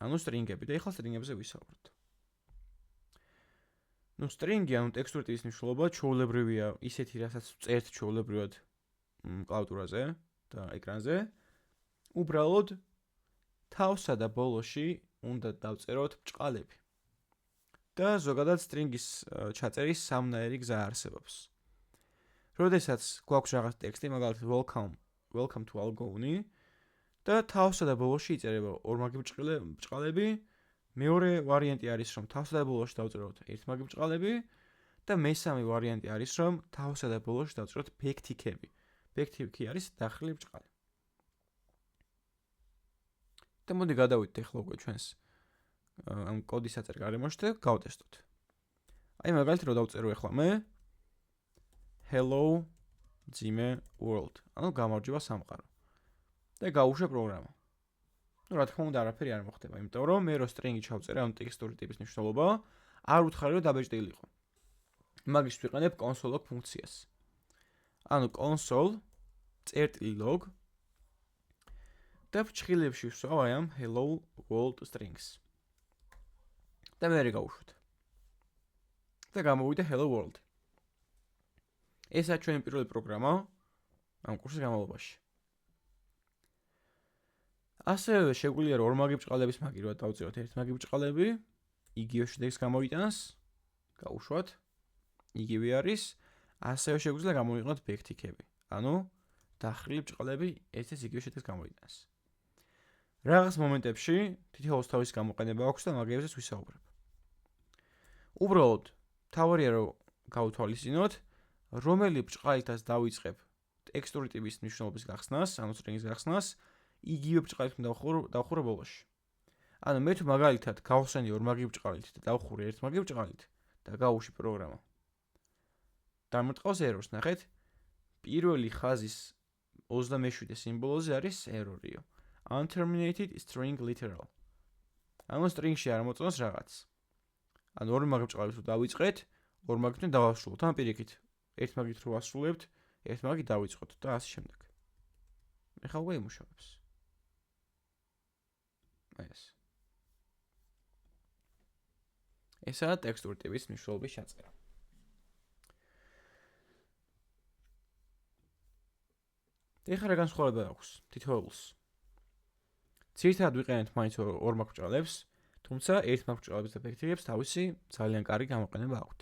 ანუ string-ები და ეხლა string-ებზე ვისაუბროთ. ნუ string-ი ანუ ტექსტური ტიპის ნიშნულობა ჩვეულებრივია ისეთი, რასაც წერთ ჩვეულებრივად კლავიატურაზე და ეკრანზე. უბრალოდ თავსა და ბოლოში უნდა დავწეროთ ბრჭყალები. და ზოგადად string-ის ჩაწერის სამნაირი გზა არსებობს. როდესაც გვაქვს რაღაც ტექსტი, მაგალითად welcome to Algoni და თავსა და ბოლოში იწერება ორმაგი ბრჭყალები, მეორე ვარიანტი არის რომ თავსა და ბოლოში დავწეროთ ერთმაგი ბრჭყალები და მესამე ვარიანტი არის რომ თავსა და ბოლოში დავწეროთ backtick-ები. backtick-ი არის დახრილი ბრჭყალი. და მოდი გადავიდეთ ახლა უკვე ჩვენს ამ კოდის საწყერ გარემოში და გავტესტოთ. აი მაგალითად რო დავწერო ახლა მე hello ძიმე world, ანუ გამარჯობა სამყარო. და გავუშვე პროგრამა. ნუ რა თქმა უნდა არაფერი არ მოხდება, იმიტომ რომ მე რო string-ი ჩავწერე, ანუ ტექსტური ტიპის ნიშნულობა, არ უთხარი რომ დაბეჭდილიყო. მაგის ვიყენებ console.log ფუნქციას. ანუ console.log და ფრჩხილებში ვსვავ აი ამ hello world strings. და მე გავუშვით. და გამოვიდა hello world. ესაა ჩვენი პირველი პროგრამა ამ კურსის განმავლობაში. ასევე შეგვიძლია რომ ორმაგი ბრჭყალების მაგირად დავწეროთ ერთმაგი ბრჭყალები, იგივე შედეგს გამოიტანს, გავუშვათ, იგივე არის, ასევე შეგვიძლია გამოვიყენოთ backtick-ები, ანუ დახრილი ბრჭყალები ერთ-ერთ იგივე შედეგს გამოიტანს. რაღაც მომენტებში თითოეულს თავის გამოყენება აქვს და მაგებზეც ვისაუბრებ. უბრალოდ თავარია რომ გავთვალისწინოთ, რომელი ბრჭყალითაც დავიწყებ ტექსტური ტიპის ნიშნულობის გახსნას, ანუ string-ის გახსნას, იგივე ბრჭყალით დავხურე ბოლოში. ანუ მე თუ მაგალითად გავხსენი ორმაგი ბრჭყალით და დავხურე ერთმაგი ბრჭყალით და გავუშვი პროგრამა. დამარტყავს errors, ნახეთ? პირველი ხაზის 27 სიმბოლოზე არის error-იო. Unterminated string literal. ანუ string-ში არ მოწონს რაღაც. ანუ ორმაგი ბრჭყალით თუ დავიწყეთ, ორმაგითთან დავასრულოთ. ან პირიქით, ერთმაგით რო ვასრულებთ, ერთმაგი დავიწყოთ და ასე შემდეგ. ეხლა უკვე იმუშავებს. ეს. ესაა ტექსტური ტიპის ნიშნულობის ჩაწერა. ეხლა რა განსხვავება აქვს თითოეულს? ძირითადად ვიყენებთ მაინც ორმაგი ბრჭყალებს, თუმცა ერთმაგი ბრჭყალებს და backtick-ებს თავისი ძალიან კარგი გამოყენება აქვთ.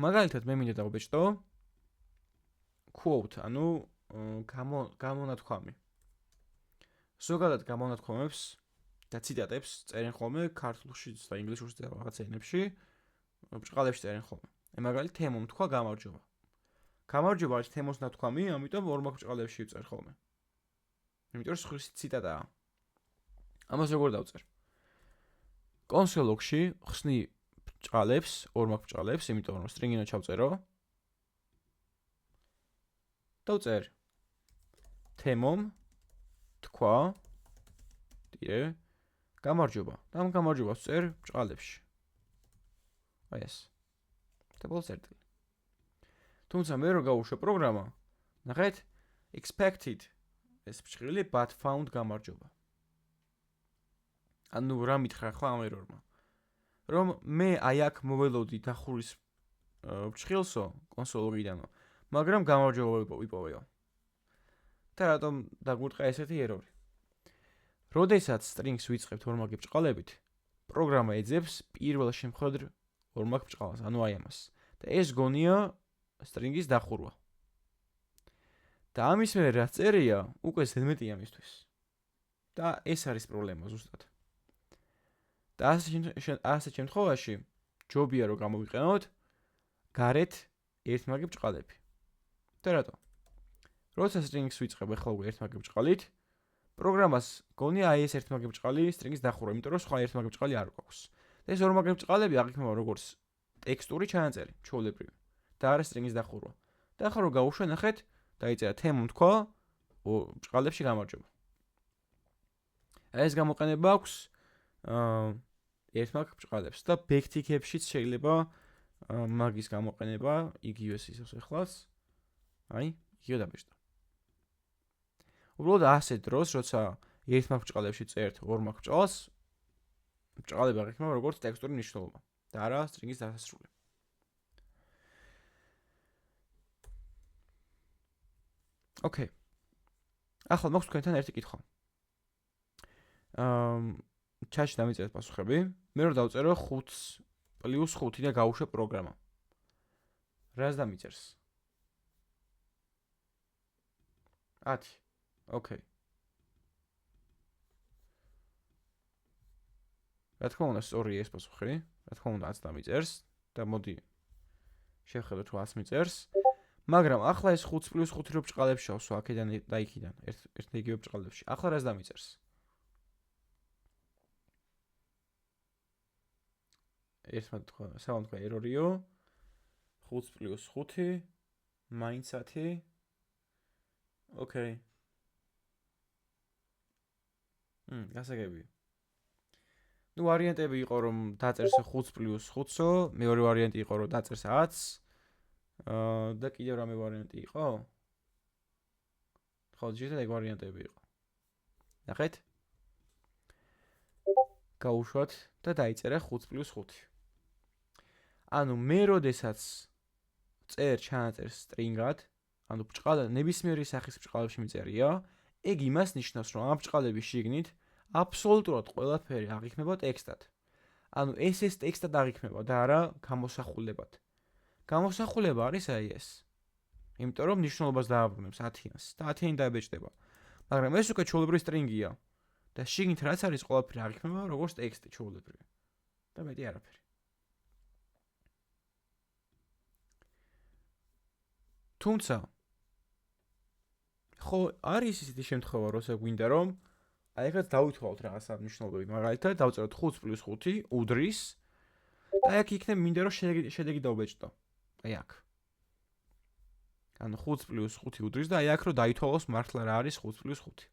მაგალითად მე მინდა დავბეჭდო quote, ანუ გამონათქვამი. ზოგადად გამონათქვამებს და ციტატებს წერენ ხოლმე ქართულში და ინგლისურში და რაღაც ენებში, ბრჭყალებში წერენ ხოლმე. მაგალითად თემომ თქვა გამარჯობა. გამარჯობა არის თემოს ნათქვამი, ამიტომ ორმაგი ბრჭყალებში ვწერ ხოლმე. იმიტომ რომ ციტატაა. ამას როგორ დავწერ? console.log-ში ხსნი ბრჭყალებს, ორმაგი ბრჭყალებს, იმიტომ რომ string-ი უნდა ჩავწერო. დავწერ თემომ თქვა გამარჯობა. და ამ გამარჯობას წერ ბრჭყალებში. აი ეს. და ბოლოს წერტილი. თუმცა მე რო გავუშვე პროგრამა, ნახეთ, expected ეს ბრჭყილი but found გამარჯობა. ანუ რა მითხრა ხო ამ error-მა? რომ მე აი აქ მოველოდი დახურის ბრჭყილსო console.log-იდანო, მაგრამ გამარჯობა ვიპოვეო. და რატომ დაგვიტყა ესეთი error-ი? როდესაც string-ს ვიწყებთ ორმაგი ბრჭყალებით, პროგრამა ეძებს პირველ შემთხვევად ორმაგ ბრჭყალს, ანუ აი ამას. და ეს გონია string-ის დახურვა. და ამის მერე რაც წერია, უკვე ზედმეტია მისთვის. და ეს არის პრობლემა ზუსტად. და ასეთ შემთხვევაში ჯობია რომ გამოვიყენოთ გარეთ ერთმაგი ბრჭყალები. და რატო? როცა string-ს ვიწყებ ახლა უკვე ერთმაგი ბრჭყალით, პროგრამას გონია აი ეს ერთმაგი ბრჭყალი string-ის დახურვა, იმიტომ რომ სხვა ერთმაგი ბრჭყალი არ გვაქვს. და ეს ორმაგი ბრჭყალები აღიქმება როგორც ტექსტური ჩანაწერი, ჩვეულებრივი. და არა სტრინგის დახურვა. და ახლა რომ გავუშვა, ნახეთ, დაიწერა თემ თქვა ბრჭყალებში გამარჯობა. ეს გამოყენება აქვს ერთმაგ ბრჭყალებს და backtick-ებშიც შეიძლება მაგის გამოყენება იგივე ისევ ახლაც. აი, იგივე დაბეჭდა. უბრალოდ ასეთ დროს, როცა ერთმაგ ბრჭყალებში წერთ ორმაგ ბრჭყალს, ბრჭყალები აღიქმება როგორც ტექსტური მნიშვნელობა და არა სტრინგის დასასრული. ოკეი. ახლა მაქვს თქვენთან ერთი კითხვა. ჩატში დამიწერეთ პასუხები. მე რომ დავწერო 5 + 5 და გავუშვებ პროგრამა. რას დამიწერს? 10. ოკეი. რა თქმა უნდა, სწორია ეს პასუხი. რა თქმა უნდა, 10 დამიწერს და მოდი შევხედოთ თუ 10 მიწერს. მაგრამ ახლა ეს 5 + 5 რო ბრჭყალებს შევსვა აქედან და იქიდან, ერთ იგივე ბრჭყალებში. ახლა რას დამიწერს? ერთმა თქვა, სამ თქვა ერორიო. 5 + 5 მაინც 10. ოკეი. გასაგებია. ნუ ვარიანტები იყო რომ დაწერს 5 + 5-ო, მეორე ვარიანტი იყო რომ დაწერს 10-ს. და კიდევ რამე ვარიანტი იყო? ხო, ძირითადად ეგ ვარიანტები იყო. ნახეთ. გავუშვათ და დაიწერა 5 + 5. ანუ მე როდესაც ჩანაწერს string-ად, ანუ ბრჭყალა ნებისმიერი სახის ბრჭყალებში მიწერია, ეგ იმას ნიშნავს, რომ ამ ბრჭყალების შიგნით აბსოლუტურად ყველაფერი აღიქმება ტექსტად. ანუ ეს ტექსტად აღიქმება და არა გამოსახულებად. გამოსახულება არის აი ეს. იმიტომ რომ ნიშნულობას დააბრუნებს 10-იანს და 10-იანი დააბეჭდება. მაგრამ ეს უკვე ჩვეულებრივი string-ია და შიგნით რაც არის ყველაფერი აღიქმება როგორც ტექსტი ჩვეულებრივი. და მეტი არაფერი. თუმცა ხო არის ისეთი შემთხვევა, როცა გვინდა რომ აი ახაც დავითვალოთ რაღაცა მნიშვნელობები, მაგალითად დავწეროთ 5 + 5 უდრის და აქ იქნებ მინდა რომ შედეგი დავბეჭდო. აი აქ. ანუ 5 + 5 უდრის და აი აქ რომ დაითვალოს მართლა რა არის 5 + 5.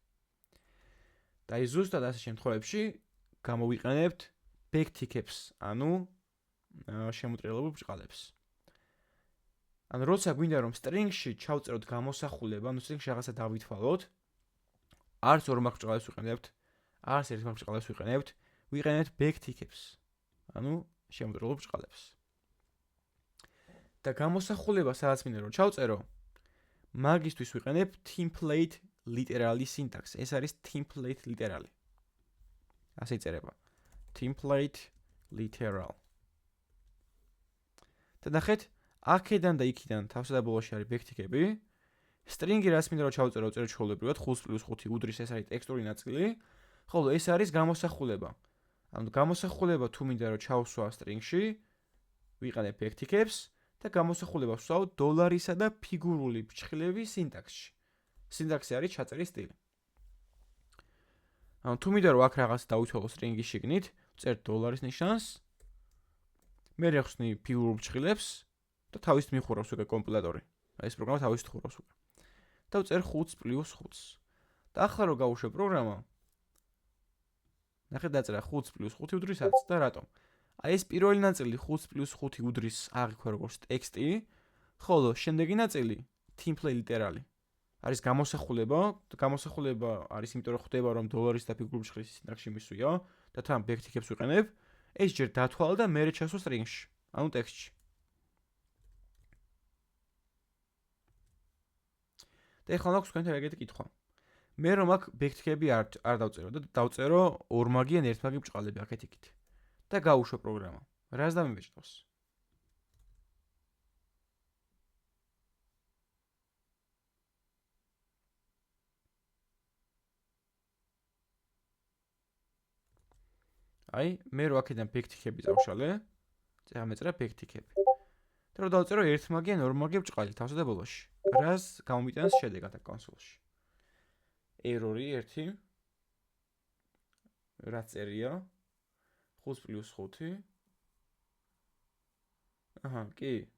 და აი ზუსტად ასეთ შემთხვევებში გამოვიყენებთ backtick-ებს, ანუ შემოტრიალებულ ბრჭყალებს. ანუ როცა გვინდა რომ string-ში ჩავწეროთ გამოსახულება, ანუ string-ში რაღაცა დავითვალოთ, არც ორმაგ ბრჭყალებს ვიყენებთ, არც ერთმაგ ბრჭყალებს ვიყენებთ, ვიყენებთ backtick-ებს, ანუ შემოტრიალებულ ბრჭყალებს. და გამოსახულება სადაც მინდა რომ ჩავწერო, მაგისთვის ვიყენებ template literally syntax. ეს არის template literally. ასე იწერება. template literal. და ნახეთ, აქედან და იქიდან თავსა და ბოლოში არის backtick-ები. string-ი რაც მინდა რომ ჩავწერო, წერო ჩვეულებრივად 5 + 5 უდრის, ეს არის ტექსტური ნაწილი. ხოლო ეს არის გამოსახულება. ანუ გამოსახულება თუ მინდა რომ ჩავსვა string-ში, ვიყენებ backtick-ებს და გამოსახულება ვსვავ $-ისა და ფიგურული ფრჩხილების სინტაქსში. სინტაქსი არის ჩაწერის სტილი. ანუ თუ მინდა რომ აქ რაღაც დავითვალო string-ის შიგნით, ვწერთ $-ის ნიშანს, მე რეხსნი ფიგურულ ფრჩხილებს და თავის მიხურავს უკვე კომპილატორი. ეს პროგრამა თავის ხურავს უკვე. და ვწერ 5 + 5. და ახლა რომ გავუშვებ პროგრამა, ნახეთ დაწერა 5 + 5 უდრის 10 და რატომ? აი ეს პირველი ნაწილი 5 + 5 უდრის აღიქვა როგორც ტექსტი, ხოლო შემდეგი ნაწილი template literally არის გამოსახულება, და გამოსახულება არის იმიტომ რომ ხვდება რომ $-ის და ფიგურული ფრჩხილის სინტაქსში მისვია და თან backtick-ებს ვიყენებ, ეს ჯერ დათვალა და მერე ჩასვა string-ში, ანუ ტექსტში. და ეხლა მაქვს თქვენთან ეგეთი კითხვა. მე რომ აქ backtick-ები არ დავწერო და დავწერო ორმაგი ან ერთმაგი ბრჭყალები აქეთ იქით. და გავუშვებ პროგრამა. რას დამიბეჭდავს? აი, მე რო აქედან backtick-ები წავშალე, წამეწერა backtick-ები. და რო დავწერო ერთმაგი ან ორმაგი ბრჭყალი თავსა და ბოლოში. რას გამომიტანს შედეგად აქ კონსოლში? ერორი 1 რა წერია? 5 + 5. აჰა, კი.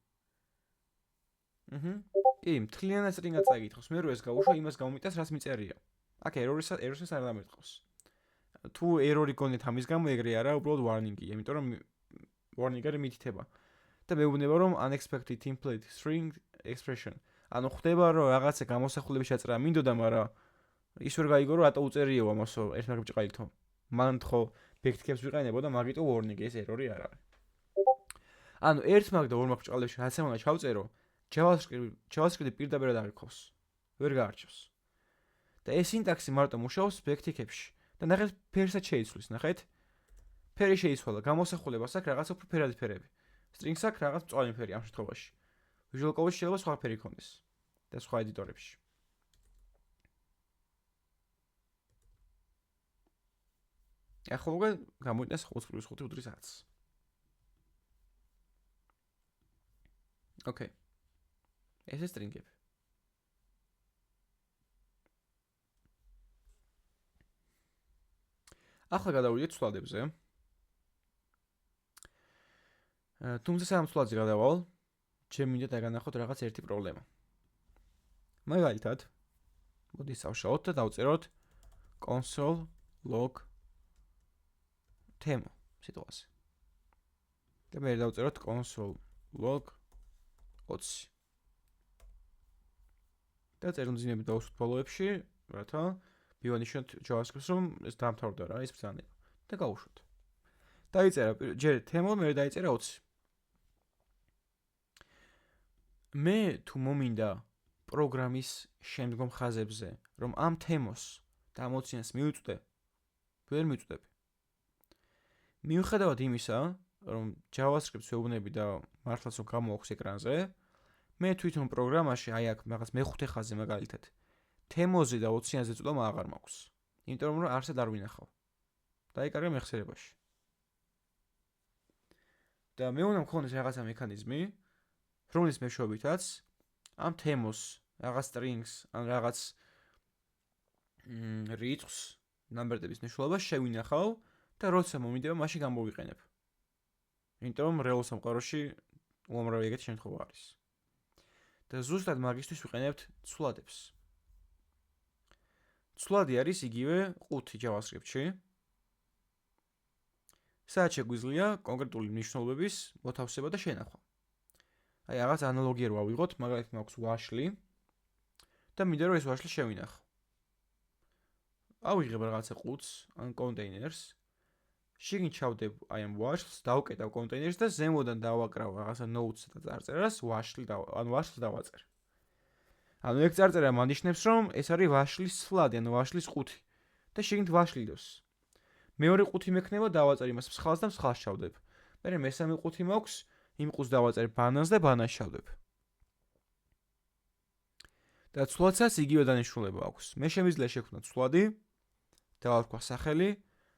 კი, მთლიანად სტრინგად წაიკითხოს. მე რო ეს გავუშვა, იმას გამომიტანს, რაც მიწერია. აქ ერორს არ დამეტყავს. თუ ერორი გონით ამის გამო ეგრე არა, უბრალოდ warning-ია, იმიტომ რომ warning-ი არის მითითება. და მეუბნება რომ unexpected template string expression. ანუ ხდება რომ რაღაცა გამოსახულების ჩაწერა მინდოდა, მაგრამ ის ვერ გაიგო რომ რატო უწერიო ამასო ერთმანეთს ბჭყალითო. მან ხო ბექთქებს ვიყენებო და მაგიტო warning-ი ეს ერორი არ არის. ანუ ერთ მაგ და ორ მაგ ბჭყალებში რაც ამანა ჩავწერო, JavaScript-ი პირდაპირ არ გქოს. ვერ გაარჩევს. და ეს სინტაქსი მარტო მუშაობს ბექთქებში. და ნახეთ ფერსაც შეიცვლის, ნახეთ. ფერი შეიცვალა, გამოსახულებას აქვს რაღაც უფრო ფერადი ფერები. Strings აქვს რაღაც მწვანე ფერი ამ შემთხვევაში. Visual Code-ში შეიძლება სხვა ფერი ქონდეს და სხვა ედიტორებში. ახლა უკვე გამოიტანს 5+5 უდრის 10. Okay. ეს string-ები. ახლა გადავიდეთ ცვლადებზე. თუმცა სამ ცვლადზე გადავალ, ჩემ მინდა დაგანახოთ რაღაც ერთი პრობლემა. მაგალითად, მოდი სავშაოთ და დავწეროთ console log თემო სიტუაცია. და მე დავწეროთ console log 20. და წერილმძიმები დავუსვით ბოლოებში, რათა მივანიშნოთ JavaScript-ს რომ ეს დამთავრდა რა, ეს ბრძანება. და გავუშვით. დაიწერა ჯერ თემო, მე დაიწერა 20. მე თუ მომინდა პროგრამის შემდგომ ხაზებზე, რომ ამ თემოს დამოცინას მივუწვდე, ვერ მივუწვდები. მიუხედავად იმისა, რომ JavaScript-ს ვეუბნები და მართლაც რომ გამოაქვს ეკრანზე, მე თვითონ პროგრამაში აი აქ რაღაც მეხუთე ხაზზე მაგალითად თემოზე და 20-ზე წვდომა აღარ მაქვს. იმიტომ რომ არსად არ ვინახავ. დაიკარგე მეხსიერებაში. და მე უნდა მქონდეს რაღაცა მექანიზმი, რომლის მეშვეობითაც ამ თემოს რაღაც strings ან რაღაც რიცხვს ნამბერების მნიშვნელობას შევინახავ და როცა მომიდება მაშინ გამოვიყენებ. იმიტომ რომ real სამყაროში უამრავი ეგეთი შემთხვევა არის. და ზუსტად მაგისთვის ვიყენებთ ცვლადებს. ცვლადი არის იგივე 5 JavaScript-ში. სადაც შეგვიძლია კონკრეტული მნიშვნელობების მოთავსება და შენახვა. აი რაღაც ანალოგია რო ავიღოთ, მაგალითად მაქვს washli და მინდა რომ ეს washli შევინახო. ავიღებ რაღაცა ყუთს ან კონტეინერს, შიგნით ჩავდებ აი ამ washls, დავკეტავ კონტეინერს და ზემოდან დავაკრავ რაღაცა notes და წარწერას washli ან washls დავაწერ. ანუ ეგ წარწერა მანიშნებს რომ ეს არის washlis ცვლადი, ანუ washlis ყუთი და შიგნით washli-დოს. მეორე ყუთი მექნება დავაწერ იმას მსხალს და მსხალს ჩავდებ. მერე მესამე ყუთი მაქვს, იმ ყუთს დავაწერ ბანანს და ბანანს ჩავდებ. და ცვლადსაც იგივე დანიშნულება აქვს. მე შემიძლია შევქმნა ცვლადი, დავარქვა სახელი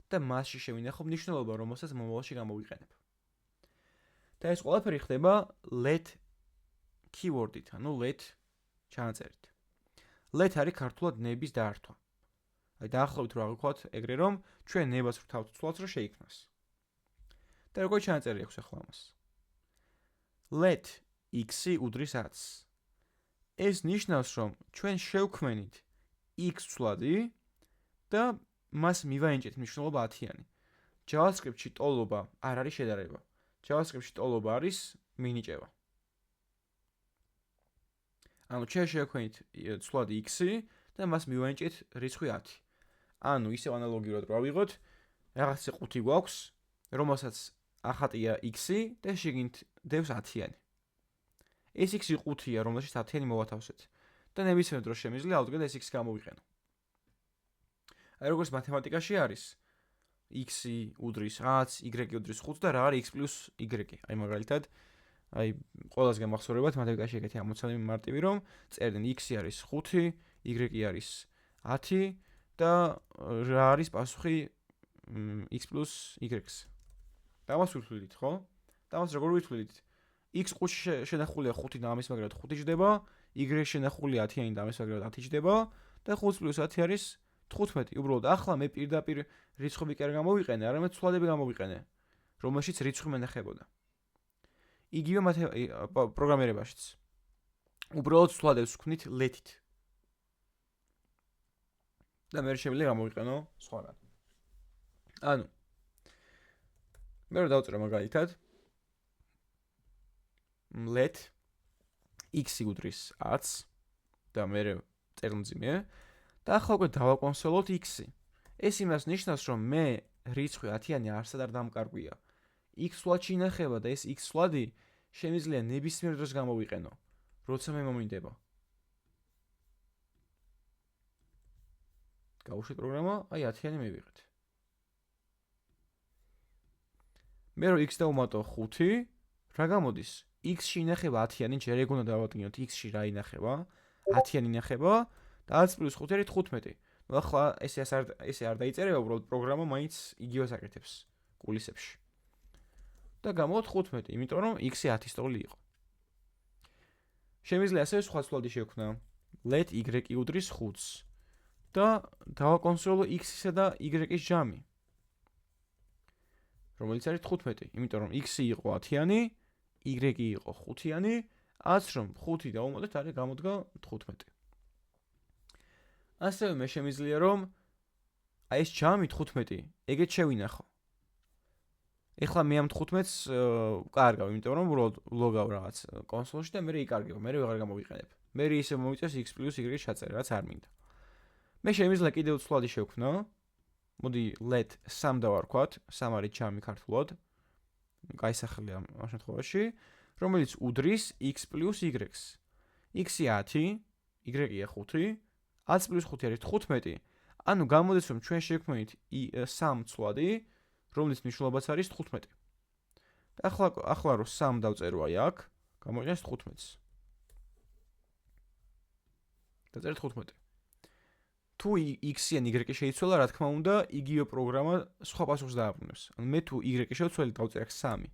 და მასში შევინახო მნიშვნელობა, რომელსაც მომავალში გამოვიყენებ. და ეს ყველაფერი ხდება let keyword-ით, ანუ let ჩანაწერით. let არის ქართულად ნების დაართვა. აი დაახლოებით რა ვიქოთ, ეგრე რომ ჩვენ ნებას ვრთავთ ცვლადს რომ შეიქმნას. და როგორ ჩანაწერი აქვს ახლა ამას? let x-ი უდრის 10. ეს ნიშნავს რომ ჩვენ შევქმნით x ცვლადი და მას მივაენჭით მნიშვნელობა 10-იანი. JavaScript-ში ტოლობა არ არის შედარება. JavaScript-ში ტოლობა არის მინიჭება. ანუ ჩვენ შევქმნით ცვლადი x-ი და მას მივაენჭით რიცხვი 10. ანუ ისევ ანალოგიურად რო ავიღოთ, რაღაცა ყუთი გვაქვს, რომელსაც ახატია x-ი და შიგნით დევს 10-იანი. ეს x-ი ყუთია, რომელშიც 10-იანი მოვათავსეთ და ნებისმიერ დროს შემიძლია ავდგეთ ეს x გამოვიყენო. აი როგორც მათემატიკაში არის x-ი უდრის 10, y-ი უდრის 5 და რა არის x + y. აი მაგალითად, აი ყველას გამახსოვრებათ მათემატიკაში ეგეთი ამოცანა მარტივი რომ წერდნენ x-ი არის 5, y-ი არის 10 და რა არის პასუხი x + y-ს. და ამას ვთვლით, ხო? და ამას როგორ ვთვლით? x ყუთში შენახულია 5 და ამის მაგრად 5 ჯდება, y შენახულია 10-იანი და ამის მაგრად 10 ჯდება და 5 + 10 არის 15. უბრალოდ ახლა მე პირდაპირ რიცხვები კი არ გამოვიყენე, არამედ ცვლადები გამოვიყენე, რომელშიც რიცხვი მენახებოდა. იგივე პროგრამირებაშიც. უბრალოდ ცვლადებს ვქმნით let-ით. და მე შემიძლია გამოვიყენო სხვაგან. ანუ მე რა დავწერო მაგალითად let x უდრის 10 და მე წერილმძიმე და ახლა უკვე დავაკონსოლოთ x-ი. ეს იმას ნიშნავს, რომ მე რიცხვი 10-იანი არსად არ დამკარგვია. x სვლადში ინახება და ეს x სვლადი შემიძლია ნებისმიერ დროს გამოვიყენო, როცა მე მომინდება. გავუშვით პროგრამა, აი 10-იანი მივიღეთ. მე რო x დავუმატო 5, რა გამოდის? x-ში ინახება 10-იანი, ჯერ ეგ უნდა დავადგინოთ x-ში რა ინახება? 10-იანი ინახება და 10 + 5 არის 15. ნუ ახლა ესე არ დაიწერება, უბრალოდ პროგრამა მაინც იგივეს აკეთებს კულისებში. და გამოვთ 15, იმიტომ რომ x-ი 10 სტოლი იყო. შემიძლია ასევე სხვა ცვლადი შევქმნა. let y უდრის 5-ს და დავაკონსოლო x-ისა და y-ის ჯამი. რომელიც არის 15, იმიტომ რომ x-ი იყო 10-იანი, y-ი იყო 5-იანი, ას რომ 5 დავუმატეთ არის გამოდგა 15. ასევე მე შემიძლია რომ აი ეს ჯამი 15 ეგეც შევინახო. ეხლა მე ამ 15-ს ვკარგავ, იმიტომ რომ უბრალოდ ლოგავ რაღაც კონსოლში და მე იკარგებ, მე ვეღარ გამოვიყენებ. მე ისე მომიწევს x + y ჩაწერა, რაც არ მინდა. მე შემიძლია კიდევ ცვლადი შევქმნო. მოდი let 3 დავარქვათ, 3 არის ჯამი ქართულად. გაისახელია ამ შემთხვევაში, რომელიც უდრის x + y-ს. x-ი 10, y-ია 5, 10 + 5 არის 15. ანუ გამოდის რომ ჩვენ შევქმნით 3 ცვლადი, რომლის მნიშვნელობაც არის 15. და ახლა რომ 3 დავწერო აი აქ, გამოიყენს 15-ს. დაწერეთ 15. თუ x-იან y-ი შეიცვალა, რა თქმა უნდა, იგივე პროგრამა სხვა პასუხს დააბრუნებს. ანუ მე თუ y-ი შევცვალე, დავწერე 3.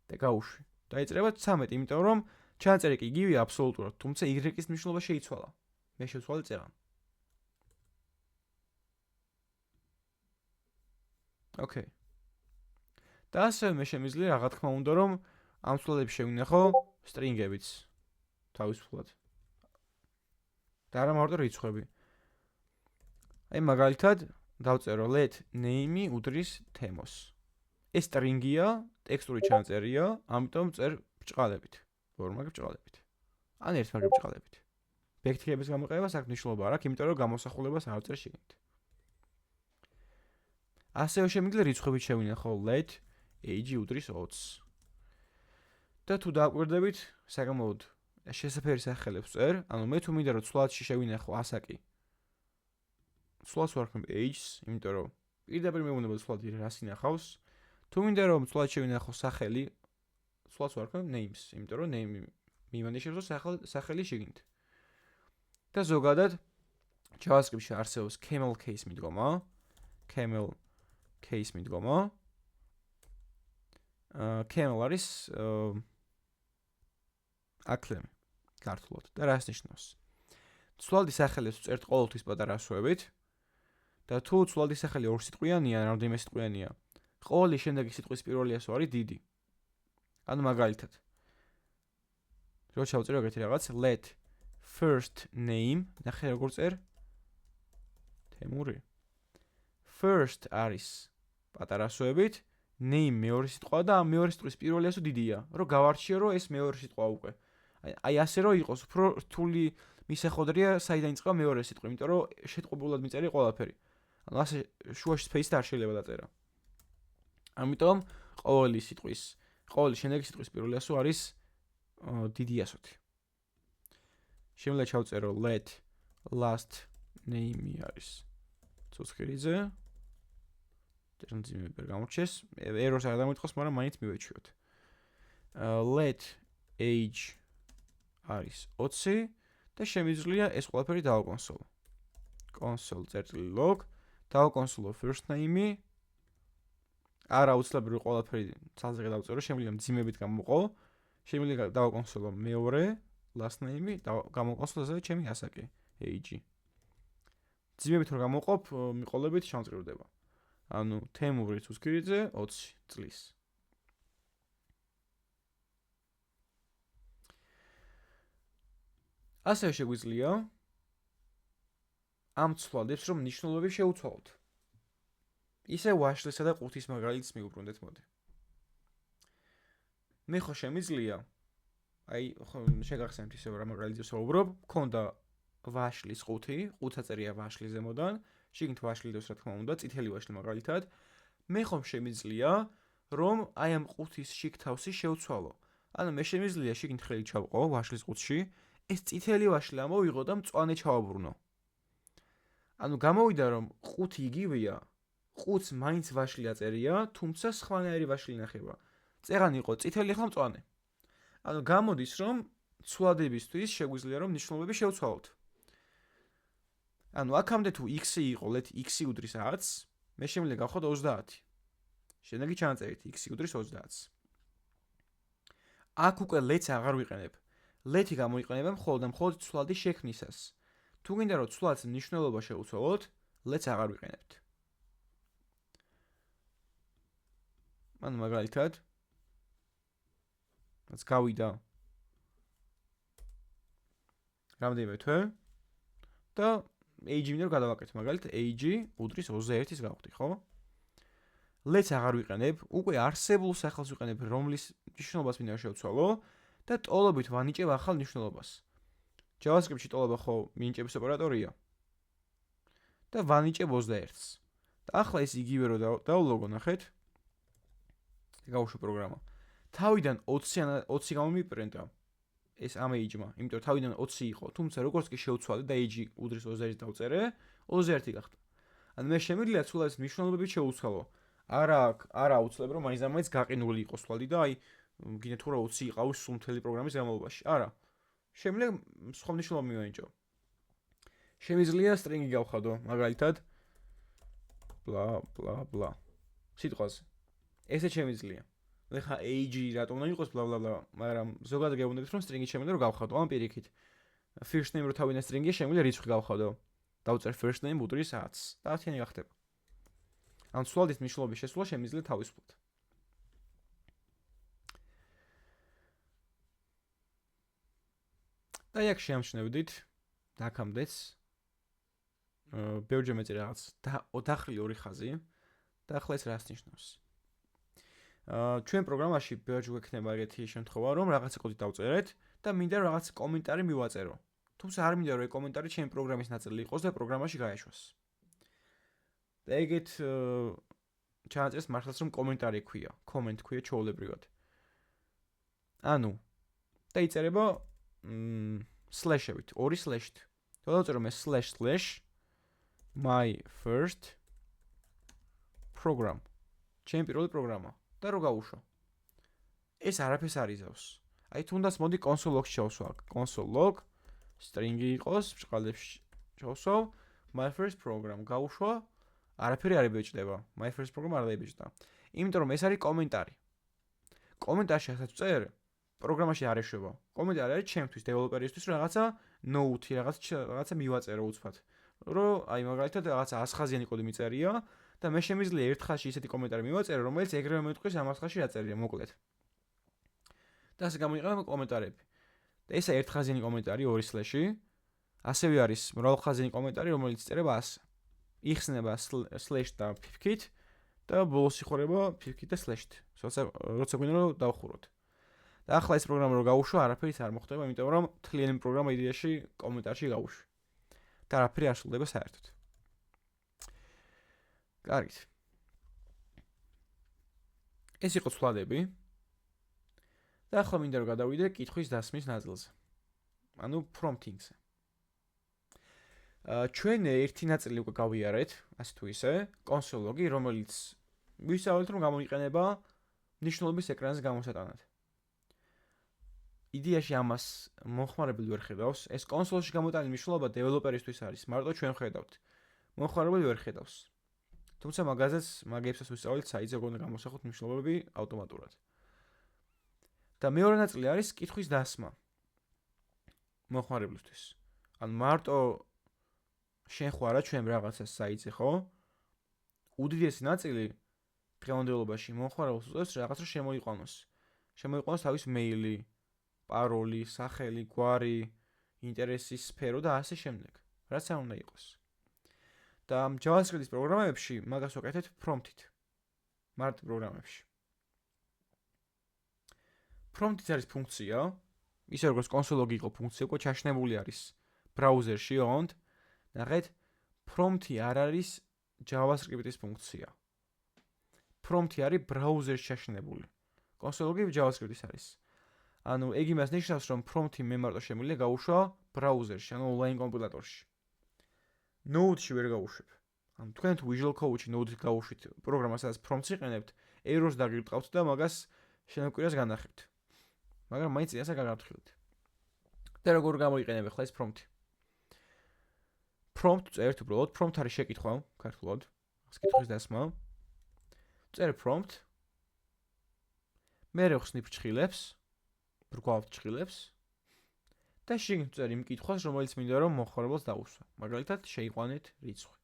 და გავუშვი. დაიწერება 13, იმიტომ რომ ჩანაწერი კი იგივეა აბსოლუტურად, თუმცა y-ის მნიშვნელობა შეიცვალა. მე შევცვალე წეღან. ოკეი. და ასევე მე შემიძლია რა თქმა უნდა, რომ ამ ცვლადებს შევინახო string-ებიც თავისუფლად. და არა მარტო რიცხვები. აი მაგალითად დავწერო let name უდრის თემოს. ეს string-ია, ტექსტური ჩანაწერია, ამიტომ წერ ბრჭყალებით. ორ მაგ ბრჭყალებით. ან ერთ მაგ ბრჭყალებით. ვექტორების გამოყენებას აქ მნიშვნელობა არ აქვს, იმიტომ რომ გამოსახულებას არ წერ შეგნით. ასევე შემიძლია რიცხვებით შევინახო let age უდრის 20. და თუ დააკვირდებით, საკმაოდ შესაფერი სახელებს წერ, ანუ მე თუ მინდა რომ ცვლადში შევინახო ასაკი. ცვლადს ვარქმევ age-ს, იმიტომ რომ პირდაპირ მეუბნება ცვლადი რას ინახავს. თუ მინდა რომ ცვლადში შევინახო სახელი, ცვლადს ვარქმევ names, იმიტომ რომ name მიმანიშნებს სახელი შეგნით. და ზოგადად JavaScript-ში არსებობს camel case მიდგომა. camel არის აკლემი ქართულად და რას ნიშნავს? ცვლადის სახელებს წერთ ყოველთვის პატარა ასოებით და თუ ცვლადის სახელი ორ სიტყვიანია, რამდენიმე სიტყვიანია, ყოველი შემდეგი სიტყვის პირველი ასო არის დიდი. ანუ მაგალითად რო ჩავწერო ეგეთი რაღაც let first name, ნახე როგორ წერ? თემური. First არის პატარა ასოებით, name მეორე სიტყვა და ამ მეორე სიტყვის პირველი ასო დიდია, რომ გავარჩიო რომ ეს მეორე სიტყვა უკვე. აი ასე რომ იყოს, უფრო რთული მისახოდრია საიდან იწყება მეორე სიტყვა, იმიტომ რომ შეტყობულად მიწერია ყველაფერი. ანუ ასე შუაში space-ით არ შეიძლება დაწერა. ამიტომ ყოველი შემდეგი სიტყვის პირველი ასო არის დიდი ასოთი. შემიძლია ჩავწერო let last name არის ცოცხლიძე. წერილმძიმე ვერ გამორჩეს. errors არ დამოიტყოს, მაგრამ მაინც მივეჩვიოთ. let age არის 20 და შემიძლია ეს ყველაფერი დავაკონსოლო. console.log დავაკონსოლო first name-ი. არა უცლები ყველაფერი ცალზე დავწერო, შემიძლია მძიმებით გამოვყო. შემიძლია დავაკონსოლო მეორე last name-ი, გამოვკონსოლო ასევე ჩემი ასაკი, age. მძიმებით რომ გამოვყოფ, მიყოლებით ჩამწკრივდება. ანუ თემური ცუსქირიძე 20 წლის. ასევე შეგვიძლია ამ ცვლადებს რომ ნიშნულობები შევუცვალოთ. ისე ვაშლისა და ყუთის მაგალითს მივუბრუნდეთ მოდი. მე ხო შემიძლია შეგახსენებთ ისევ რა მაგალითზე ვსაუბრობ, მქონდა ვაშლის ყუთი, ყუთს აწერია ვაშლის ზემოდან, შიგნით ვაშლი დევს რა თქმა უნდა, წითელი ვაშლი მაგალითად. მე ხომ შემიძლია რომ აი ამ ყუთის შიგ თავსი შევცვალო. ანუ მე შემიძლია შიგნით ხელი ჩავყო ვაშლის ყუთში, ეს წითელი ვაშლი ამოვიღო და მწვანე ჩავაბრუნო. ანუ გამოვიდა რომ ყუთი იგივეა, ყუთს მაინც ვაშლი აწერია, თუმცა სხვანაირი ვაშლი ნახება. წერან იყო წითელი ხა მწვანე. ანუ გამოდის რომ ცვადებისთვის შეგვიძლია რომ ნიშნულობები შევცვალოთ. ანუ აქამდე თუ x-ი იყო, ლეთ x-ი უდრის 10-ს, მე შემიძლია გავხოთ 30. შემდეგი ჩანაწერით x-ი უდრის 30-ს. აქ უკვე ლეთს აღარ ვიყენებ. ლეთი გამოიყენება მხოლოდ და მხოლოდ ცვლადის შექმნისას. თუ გინდა რომ ცვლადს ნიშნულობა შევუცვალოთ, ლეთს აღარ ვიყენებთ. ანუ მაგალითად რაც გავიდა რამდენიმე თვე და age-ი მინდა რომ გადავაკეთო მაგალითად age უდრის 21-ის გავხდი, ხო? ლეთს აღარ ვიყენებ, უკვე არსებულ სახელს ვიყენებ, რომლის ნიშნულობას მინდა შევცვალო და ტოლობით ვანიჭებ ახალ ნიშნულობას. JavaScript-ში ტოლობა ხო მინიჭების ოპერატორია და ვანიჭებ 21-ს. და ახლა ეს იგივე რო დავლოგო, ნახეთ. გავუშვა პროგრამა. თავიდან 20 გამომიპრინტა ეს ამ age-მა, იმიტომ რომ თავიდან 20 იყო, თუმცა როგორც კი შევცვალე და age უდრის 21-ს დავწერე, 21 გახდა. ანუ მე შემიძლია ცვლადის მნიშვნელობები შევუცვალო. არა აუცილებ რომ მაინც გაყინული იყოს თვალდი და აი გინდა თუ რა 20 იყავს სულ მთელი პროგრამის განმავლობაში. არა. შემიძლია სხვა მნიშვნელობა მივანიჭო. შემიძლია string-ი გავხადო, მაგალითად bla სიტყვაზე. ესე შემიძლია. ეხა age რატომ უნდა იყოს bla bla, მაგრამ ზოგადად გეუბნებით რომ string-ი შემიძლია რომ გავხადო ამ პირიქით. First name რო თავიდან string-ი შემიძლია რიცხვი გავხადო. დავწერ first name უდრის 10-ს და 10-იანი გახდება. ან ცვლადის მნიშვნელობის შესრულება შემიძლია თავისუფლად. და აქ შეამჩნევდით და აქამდეც ბევრჯერ მეწე რაღაც დახრილი ორი ხაზი და ახლა ეს რას ნიშნავს? ჩვენ პროგრამაში ბევრჯერ გვექნება ეგეთი შემთხვევა, რომ რაღაცა კოდი დავწერეთ და მინდა რაღაც კომენტარი მივაწერო. თუმცა არ მინდა რომ ეს კომენტარი ჩემი პროგრამის ნაწილი იყოს და პროგრამაში გაეშვას. და ეგეთ ჩანაწერს მართლაც რომ კომენტარი ქვია, comment ქვია ჩვეულებრივად. ანუ და იწერება slash-ებით, ორი slash-ით. და დავწერო მე // my first program. ჩემი პირველი პროგრამა და რო გავუშვა. ეს არაფერს არ იზავს. აი თუნდაც მოდი console log-ში ჩავსვა. console log string-ი იყოს, ბრწყალებში ჩავსვავ my first program. გავუშვა, არაფერი არ იბეჭდება. my first program არ დაიბეჭდა. იმიტომ რომ ეს არის კომენტარი. კომენტარში ასაც წერ პროგრამაში არ ეშვება. კომენტარი არის ჩემთვის, დეველოპერისთვის, რომ რაღაცა note-ი, რაღაცა მივაწერო უცბად. რომ აი მაგალითად რაღაცა 100 ხაზიანი კოდი მიწერია და მე შემიძლია ერთ ხაზში ისეთი კომენტარი მივაწერო, რომელიც ეგრევე მეტყვის ამ 100 ხაზში რა წერია, მოკლედ. და ასე გამოიყენება კომენტარები. და ესა ერთ ხაზიანი კომენტარი, ორი სლეში. ასევე არის მრავალხაზიანი კომენტარი, რომელიც წერება 100. იხსნება slash და pip-kit და ბოლოს იხურება pip-kit და slash-ით. როცა გვინდა რომ დავხუროთ. და ახლა ეს პროგრამა რო გავუშვა, არაფერიც არ მოხდება, იმიტომ რომ თლიანი პროგრამა იდეაში კომენტარში გავუშვი. და არაფერი არ სრულდება საერთოდ. კარგით. ეს იყო ცვლადები. და ახლა მინდა რომ გადავიდე კითხვის დასმის ნაწილზე. ანუ prompting-ზე. ჩვენ ერთი ნაწილი უკვე გავიარეთ, ასე თუ ისე, console log-ი, რომელიც ვისაუბრეთ რომ გამოიყენება ნიშნულობის ეკრანზე გამოსატანად. იდეაში ამას მომხმარებელი ვერ ხედავს. ეს კონსოლში გამოტანილი მნიშვნელობა დეველოპერისთვის არის. მარტო ჩვენ ხედავთ. მომხმარებელი ვერ ხედავს. თუმცა მაგაებსაც ვისწავლეთ საიტზე როგორ უნდა გამოსახოთ მნიშვნელობები ავტომატურად. და მეორე ნაწილი არის კითხვის დასმა. მომხმარებლისთვის. ან მარტო შენ ხო არა ჩვენ რაღაცას საიტზე ხო? უდიდესი ნაწილი დღევანდელობაში მომხმარებელს უწევს რაღაც რომ შემოიყვანოს. შემოიყვანოს თავის მეილი, პაროლი, სახელი, გვარი, ინტერესის სფერო და ასე შემდეგ. რაც არ უნდა იყოს. და JavaScript-ის პროგრამებში მაგას ვაკეთებთ prompt-ით. მარტივ პროგრამებში. prompt-იც არის ფუნქცია, ისე როგორც console.log იყო ფუნქცია, უკვე ჩაშნებული არის ბრაუზერში, ოღონდ ნახეთ, prompt-ი არ არის JavaScript-ის ფუნქცია. prompt-ი არის ბრაუზერში ჩაშნებული. console.log JavaScript-ის არის. ანუ ეგ იმას ნიშნავს, რომ prompt-ი მე მარტო შემიძლია გავუშვა ბრაუზერში, ანუ ონლაინ კომპილატორში. Node-ში ვერ გავუშვებ. ანუ თქვენ თუ Visual Code-ში Node-ით გავუშვით პროგრამას, სადაც prompt-ს იყენებთ, errors დაგირტყავთ და მაგას შენაკვირას განახებთ. მაგრამ მაინც ისე გაგაფრთხილეთ. და როგორ გამოიყენებ ახლა ეს prompt-ი? Prompt წერთ უბრალოდ, prompt არის შეკითხვა, ქართულად, კითხვის დასმა. წერ prompt. მე ვხსნი ფრჩხილებს, ბრგვავთ ფრჩხილებს. და შიგნით წერ იმ კითხვას, რომელიც მინდა რომ მოხმარებელს დაუსვა. მაგალითად, შეიყვანეთ რიცხვი.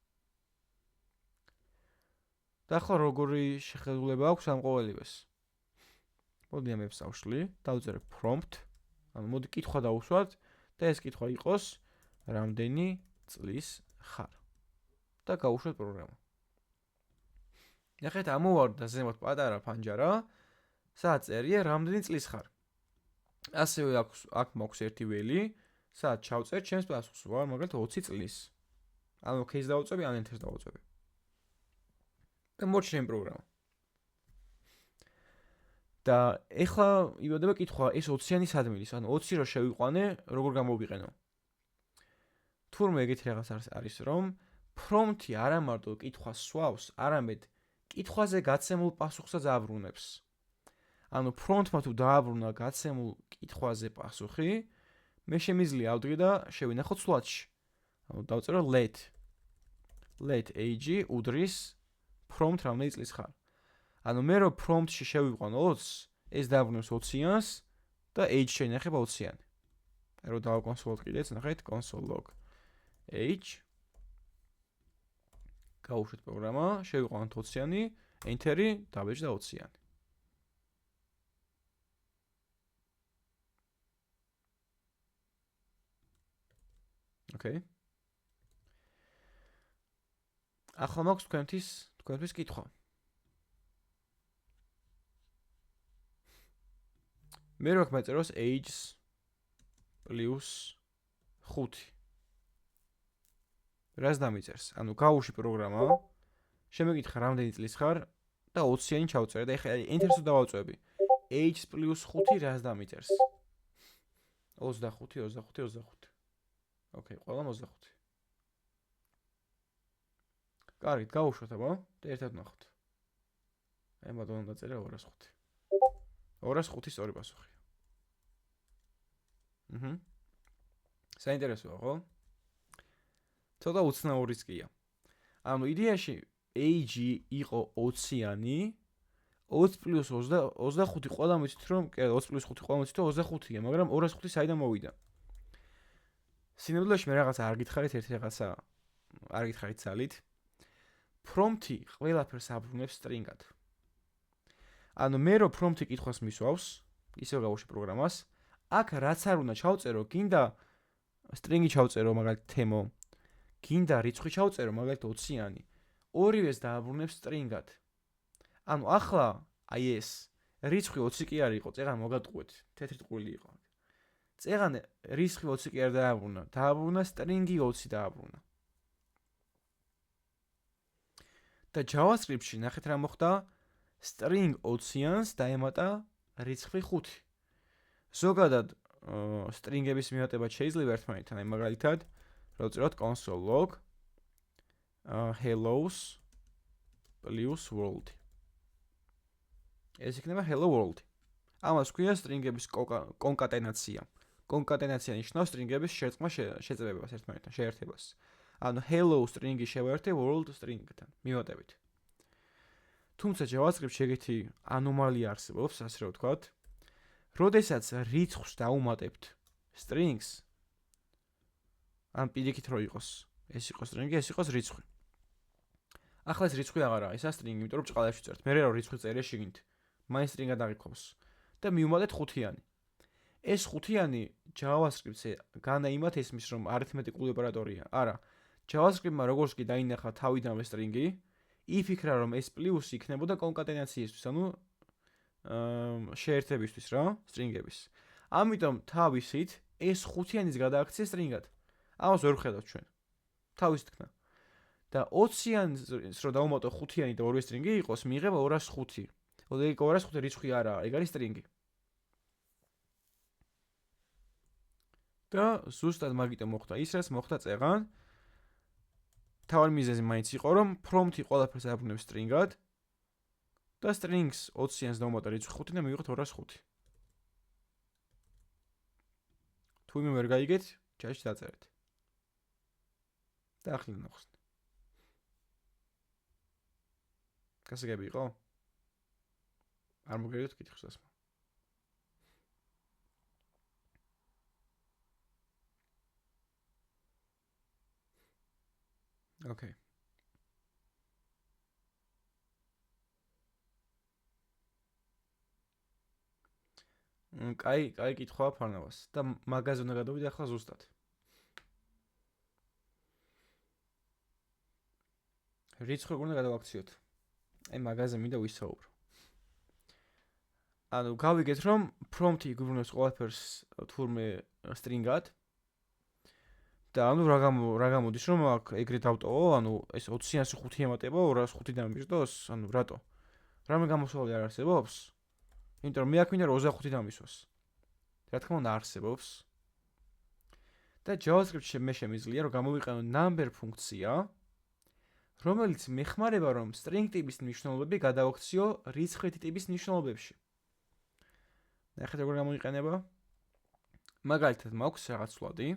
და ახლა როგორი შეხედულება აქვს ამ ყოველივეს? მოდი ამებს ავშლი, დავწერე prompt, ანუ მოდი კითხვა დაუსვათ და ეს კითხვა იყოს რამდენი წლის ხარ? და გავუშვათ პროგრამა. ნახეთ, ამოვარდა ზემოთ პატარა ფანჯარა, სადაც წერია რამდენი წლის ხარ. ასევე აქ მაქვს ერთი ველი, სადაც ჩავწერ ჩემს პასუხს, ვარ მაგალითად 20 წლის. ანუ case დავუწევი, ან enter-ს დავუწევი. და მოჩნია პროგრამა. და ეხლა იბადება კითხვა, ეს 20-იანი სად მიდის? ანუ 20 რო შევიყვანე, როგორ გამოვიყენო? თურმე ეგეთი რაღაც არის, რომ prompt-ი არა მარტო კითხვას სვავს, არამედ კითხვაზე გაცემულ პასუხსაც აბრუნებს. ანუ prompt-მა თუ დააბრუნა გაცემულ კითხვაზე პასუხი, მე შემიძლია ავდგე და შევინახოთ სვლათში. ანუ დავწერო let age უდრის prompt რამდენი წლის ხარ. ანუ მე რო prompt-ში შევიყვანო 20, ეს დააბრუნებს 20-იანს და age შეინახება 20-იანი. რო დავაკონსოლოთ კიდეც, ნახეთ, console.log age გავუშვით პროგრამა, შევიყვანოთ 20-იანი, enter-ი დავეჭდა 20-იანი. Okay. ახლა მაქვს თქვენთვის კითხვა. მე რო მეწეროს age plus 5. რას დამიწერს? ანუ გავუში პროგრამა, შემეკითხა რამდენი წლის ხარ და 20-იანი ჩავწერე და ეხლა enter-ს დავაწვევი. age plus 5 რას დამიწერს? 25. Okay, ყველა 25. კარგით, გავუშვათ აბა და ერთად ნახოთ. აი ბატონო დაწერე 205. 205 სწორი პასუხია. საინტერესოა, ხო? ცოტა უცნაურიც კია. ანუ იდეაში age იყო 20-იანი, 20 plus 25 ყველა მიცით რომ 20 plus 5 ყველა მიცით 25-ია, მაგრამ 205 საიდან მოვიდა? სინამდვილეში მე რაღაცა არ გითხარით, ერთი რაღაცა არ გითხარით ძალით. prompt-ი ყველაფერს აბრუნებს string-ად. ანუ მე რო prompt-ი კითხვას მისვავს, ისევ გავუშვი პროგრამას, აქ რაც არ უნდა ჩავწერო, გინდა string-ი ჩავწერო, მაგალითად თემო, გინდა რიცხვი ჩავწერო, მაგალითად 20-იანი, ორივეს დააბრუნებს string-ად. ანუ ახლა აი ეს რიცხვი 20 კი არ იყო, წეღან მოგატყუეთ, თეთრი ტყუილი იყო. წეღან რიცხვი 20 კი არ დააბრუნა string-ი 20 დააბრუნა. და JavaScript-ში ნახეთ რა მოხდა, string 20-იანს დაემატა რიცხვი 5. ზოგადად string-ების მიმატება შეიძლება ერთმანეთთან, აი მაგალითად, რა ვწეროთ console.log hellos plus world. ეს იქნება hello world. ამას ქვია string-ების კონკატენაცია. კონკატენაცია ნიშნავს string-ების შერწყმა შეწებებას ერთმანეთთან, შეერთებას. ანუ hello string-ი შევერთე world string-თან, მიმატებით. თუმცა JavaScript-ში ეგეთი ანომალია არსებობს, ასე რომ ვთქვათ, როდესაც რიცხვს დაუმატებთ strings, ან პირიქით რო იყოს, ეს იყოს string-ი, ეს იყოს რიცხვი. ახლა ეს რიცხვი აღარაა, ესა string-ი, იმიტომ რომ ჭყალებში წერთ. მე რა რიცხვი წერია შიგნით, მაინც string-ად აღიქვამს და მივუმატეთ 5-იანი. ეს 5-იანი JavaScript-ზე განაიმათ ესმის, რომ არითმეტიკული ოპერატორია. არა. JavaScript-მა როგორც კი დაინახა თავიდანვე string-ი, იფიქრა, რომ ეს პლუსი იქნებოდა კონკატენაციისთვის, ანუ შეერთებისთვის რა, string-ების. ამიტომ თავისით ეს 5-იანიც გადააქცია string-ად. ამას ვერ ვხედავთ ჩვენ. თავისით თქნა. და 20-იანს რო დავუმატო 5-იანი და ორივე string-ი იყოს, მიიღება 205. ეგ 205 რიცხვი არაა, ეგ არის string-ი. და ზუსტად მაგიტომ მოხდა ის, რაც მოხდა წეღან. თავი მიზეზი მაინც იყო, რომ prompt-ი ყველაფერს აბრუნებს string-ად და strings 20-იანს დავუმატა რიცხვი 5 და მივიღეთ 205. თუ იმე ვერ გაიგეთ, ჩატში დაწერეთ. და ახლა ნახოთ. გასაგები იყო? არ მოგერიდოთ კითხვის დასმა. Okay. კაი კითხვა ფარნავას და მაგაზე უნდა გადავიდე ახლა ზუსტად. რიცხვი უნდა გადავაქციოთ. აი მაგაზე მინდა ვისაუბრო. ანუ გავიგეთ რომ prompt-ი გვიბრუნებს ყველაფერს თურმე string-ად. და ანუ რა გამოდის რომ აქ ეგრეთ ავტოო, ანუ ეს 20-იანს 5 ემატება 205-დან მისდოს, ანუ რატო? რამე გამოსავალი არ არსებობს? იმიტომ რომ მე აქ მინდა 25-დან მისვას. რა თქმა უნდა არსებობს. და JavaScript-ში მე შემიძლია რომ გამოვიყენო number ფუნქცია, რომელიც მეხმარება რომ string ტიპის ნიშნულობები გადავაქციო რიცხვითი ტიპის ნიშნულობებში. ნახეთ როგორ გამოიყენება? მაგალითად მაქვს რაღაც სვლადი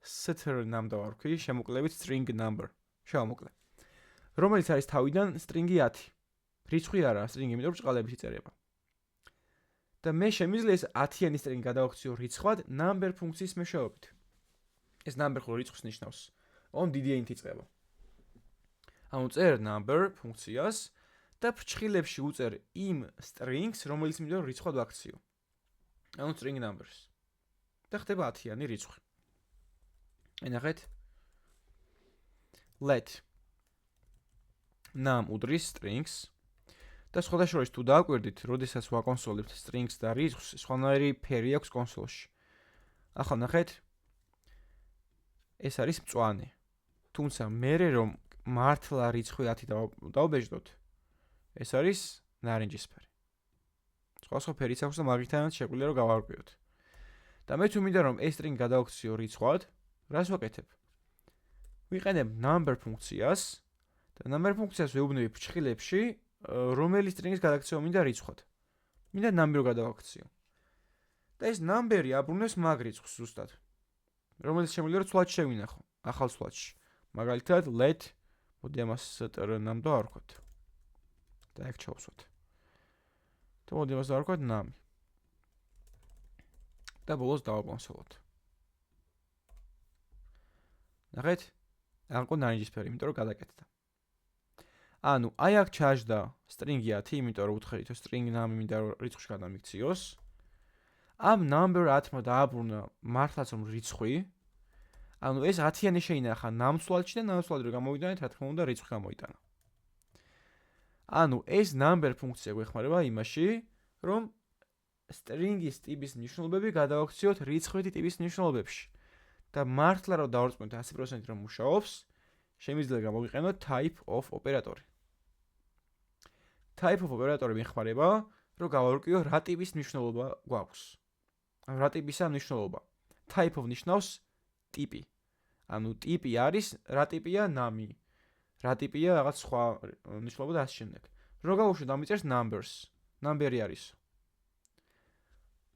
str num დავარქვი, შემოკლებით string number. შევამოკლე. რომელიც არის თავიდან string-ი 10. რიცხვი არაა string-ი, იმიტომ რომ ბრწყალებით იწერება. და მე შემიძლია ეს 10-იანი string გადავაქციო რიცხვად number ფუნქციის მეშვეობით. ეს number ხო რიცხვს ნიშნავს. on დიდი int იწყება. ანუ წერ number ფუნქციას და ფრჩხილებში უწერ იმ strings, რომელიც მინდა რომ რიცხვად ვაქციო. ანუ string numbers. და ხდება 10-იანი რიცხვი. ნახეთ. let num უდრის strings და სხვადასხვაის თუ დააკვირდით, როდესაც ვაკონსოლებთ strings და რიცხვს, სხვანაირი ფერი აქვს კონსოლში. ახლა ნახეთ. ეს არის მწვანე. თუმცა მერე რომ მართლა რიცხვი 10 დავბეჭდოთ, ეს არის ნარინჯისფერი. სხვა ფერიც აქვს და მაგითანაც შეგვიძლია რომ გავარკვიოთ. და მე თუ მინდა რომ ეს string გადავაქციო რიცხვად, რას ვაკეთებ? ვიყენებ number ფუნქციას და number ფუნქციას ვეუბნები ფრჩხილებში, რომელი string-ის გადაქცევა მინდა რიცხვად. მინდა number გადავაქციო. და ეს number-ი აბრუნებს მაგ რიცხვს ზუსტად. რომელიც შემიძლია რომ ცვლად შევინახო, ახალ ცვლადში. მაგალითად let მოდი ამას str num დავარქვათ. და ეგ ჩავსვათ. და მოდი ამას დავარქვათ num. და ბოლოს დავაკონსოლოთ. ნახეთ? აღკო ნარინჯისფერი, იმიტომ რომ გადაკეთდა. ანუ აი აქ ჩაჯდა string-ი 10, იმიტომ რომ უთხარით string num მინდა რომ რიცხვში გადამიქციოს. ამ number 10-მა დააბრუნა მართლაც რომ რიცხვი. ანუ ეს 10-იანი შეინახა num ცვლადში და num ცვლადი რომ გამოვიდანეთ, რა თქმა უნდა რიცხვი გამოიტანა. ანუ ეს number ფუნქცია გვეხმარება იმაში, რომ string-ის ტიპის ნიშნულობები გადავაქციოთ რიცხვითი ტიპის ნიშნულობებში. და მართლა რომ დავარწმუნოთ 100% რომ მუშაობს, შემიძლია გამოვიყენოთ type of ოპერატორი. type of ოპერატორი მეხმარება, რომ გავარკვიო რა ტიპის ნიშნულობა გვაქვს. ანუ რა ტიპისა ნიშნულობა. type of ნიშნავს ტიპი. ანუ ტიპი არის რა ტიპია num-ი. რა ტიპია რაღაც სხვა ნიშნულობა და ასე შემდეგ. რო გავუშვით ამიწერს numbers. number-ი არის.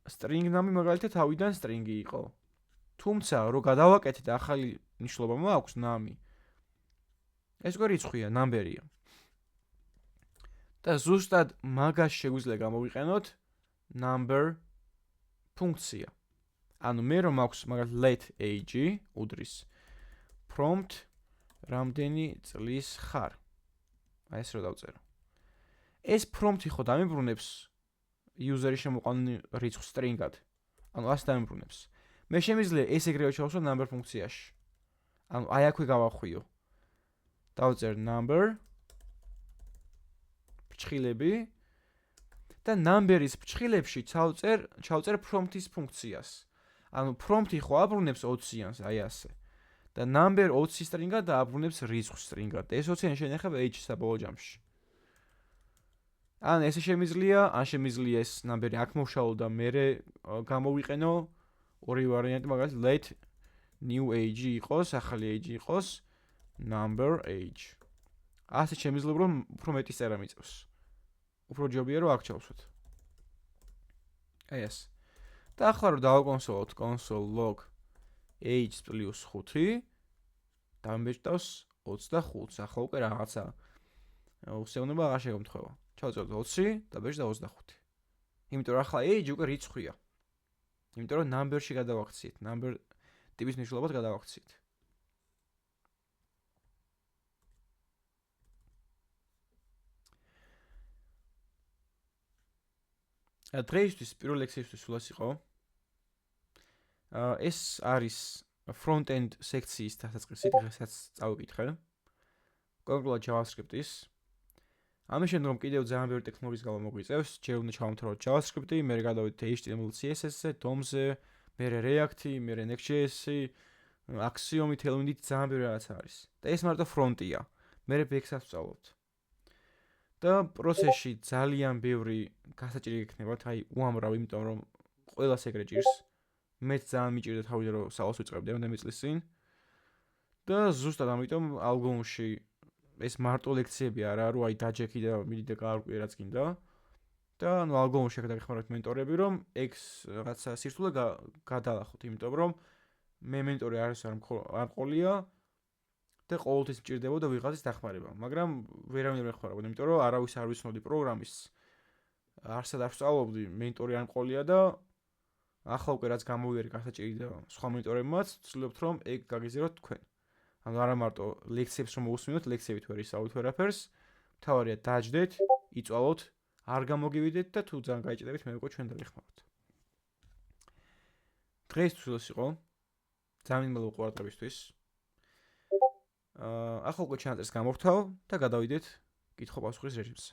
string num-ი მაგალითად თავიდან string-ი იყო. თუმცა რო გადავაკეთეთ ახალი ნიშნულობა მაქვს num-ი. ეს უკვე რიცხვია, number-ია. და ზუსტად მაგას შეგვიძლია გამოვიყენოთ number ფუნქცია. ანუ მე რომ მაქვს მაგალითად let age უდრის prompt რამდენი წლის ხარ. აი ეს რო დავწერო. ეს prompt-ი ხო დამიბრუნებს user-ი შემოყვანილი რიცხვ string-ად. ანუ ასე დამიბრუნებს. მე შემიძლია ეს ეგრევე ჩავსვა number ფუნქციაში. ანუ აი აქვე გავახვიო. დავწერ number ფრჩხილები და number-ის ფრჩხილებში ჩავწერ prompt-ის ფუნქციას. ანუ prompt-ი ხო აბრუნებს 20-იანს, აი ასე. და number 20 string-ა და აბრუნებს რიცხვ string-ად. ეს 20-იანი შენახება h-ს საბოლოო ჯამში. ან ესე შემიძლია, ან შემიძლია ეს number-ი აქ მოვშალო და მერე გამოვიყენო ორი ვარიანტი, მაგალითად let new age იყოს, ახალი age იყოს number age. ასე შემიძლია რომ უფრო მეტი წერა მიწევს. უფრო ჯობია რომ აქ ჩავსვათ. აი ეს. და ახლა რომ დავაკონსოლოთ console log age + 5 დამბეჭდავს 25-ს. ახლა უკვე რაღაცა უსეუნება აღარ შეგემთხვევა. ჩავწეროთ 20 და ბეჭდა 25. იმიტომ რომ ახლა age უკვე რიცხვია. იმიტომ რომ number-ში გადავაქციეთ, number ტიპის მნიშვნელობად გადავაქციეთ. დღეისთვის პირველ ლექციისთვის სულ ეს იყო. ეს არის front-end სექციის დასაწყისი, დღესაც წავიკითხე. კონკრეტულად JavaScript-ის. ამის შემდგომ კიდევ ძალიან ბევრი ტექნოლოგიის გავა მოგვიწევს. ჯერ უნდა ჩავამთავროთ JavaScript-ი, მერე გადავიდეთ HTML, CSS-ზე, DOM-ზე, მერე React-ი, მერე Next.js-ი, Axiom-ი, Tailwind-ით ძალიან ბევრი რაღაც არის. და ეს მარტო front-ია. მერე back-საც ვსწავლობთ. და პროცესში ძალიან ბევრი გასაჭირი იქნებათ, აი უამრავი, იმიტომ რომ ყველას ეგრე ჭირს. მეც ძალიან მიჭირდა თავიდან რომ სავალს ვიწყებდი რამდენიმე წლის წინ. და ზუსტად ამიტომ ალბომში ეს მარტო ლექციები არა, რომ აი დაჯექი და მიდი და გაარკვიე რაც გინდა. და ანუ ალბომში გადაგეხმაროთ მენტორები, რომ ეგ რაღაცა სირთულე გადალახოთ, იმიტომ რომ მე მენტორი არის არ მყოლია და ყოველთვის მჭირდებოდა ვიღაცის დახმარება, მაგრამ ვერავინ არ ეხმარებოდა, იმიტომ რომ არავის არ ვიცნობდი პროგრამის არსად არ ვსწავლობდი, მენტორი არ მყოლია და ახლა უკვე რაც გამოვიერი გასაჭირი და სხვა მენტორებმაც ვცდილობთ რომ ეგ გაგიზიაროთ თქვენ. ანუ არა მარტო ლექციებს რომ მოусმინოთ, ლექციებით ვერ ისაუბრეთ ვერაფერს, მთავარია დაждდეთ, იწვალოთ, არ გამოგივიდეთ და თუ ძალიან გაიჭირებით, მე უკვე ჩვენ დაგეხმაროთ. დღეისთვის ეს იყო. ძალიან მადლობა ყურადღებისთვის. ახლა უკვე ჩანაწერს გამოვთავ და გადავიდეთ კითხვა-პასუხის რეჟიმს.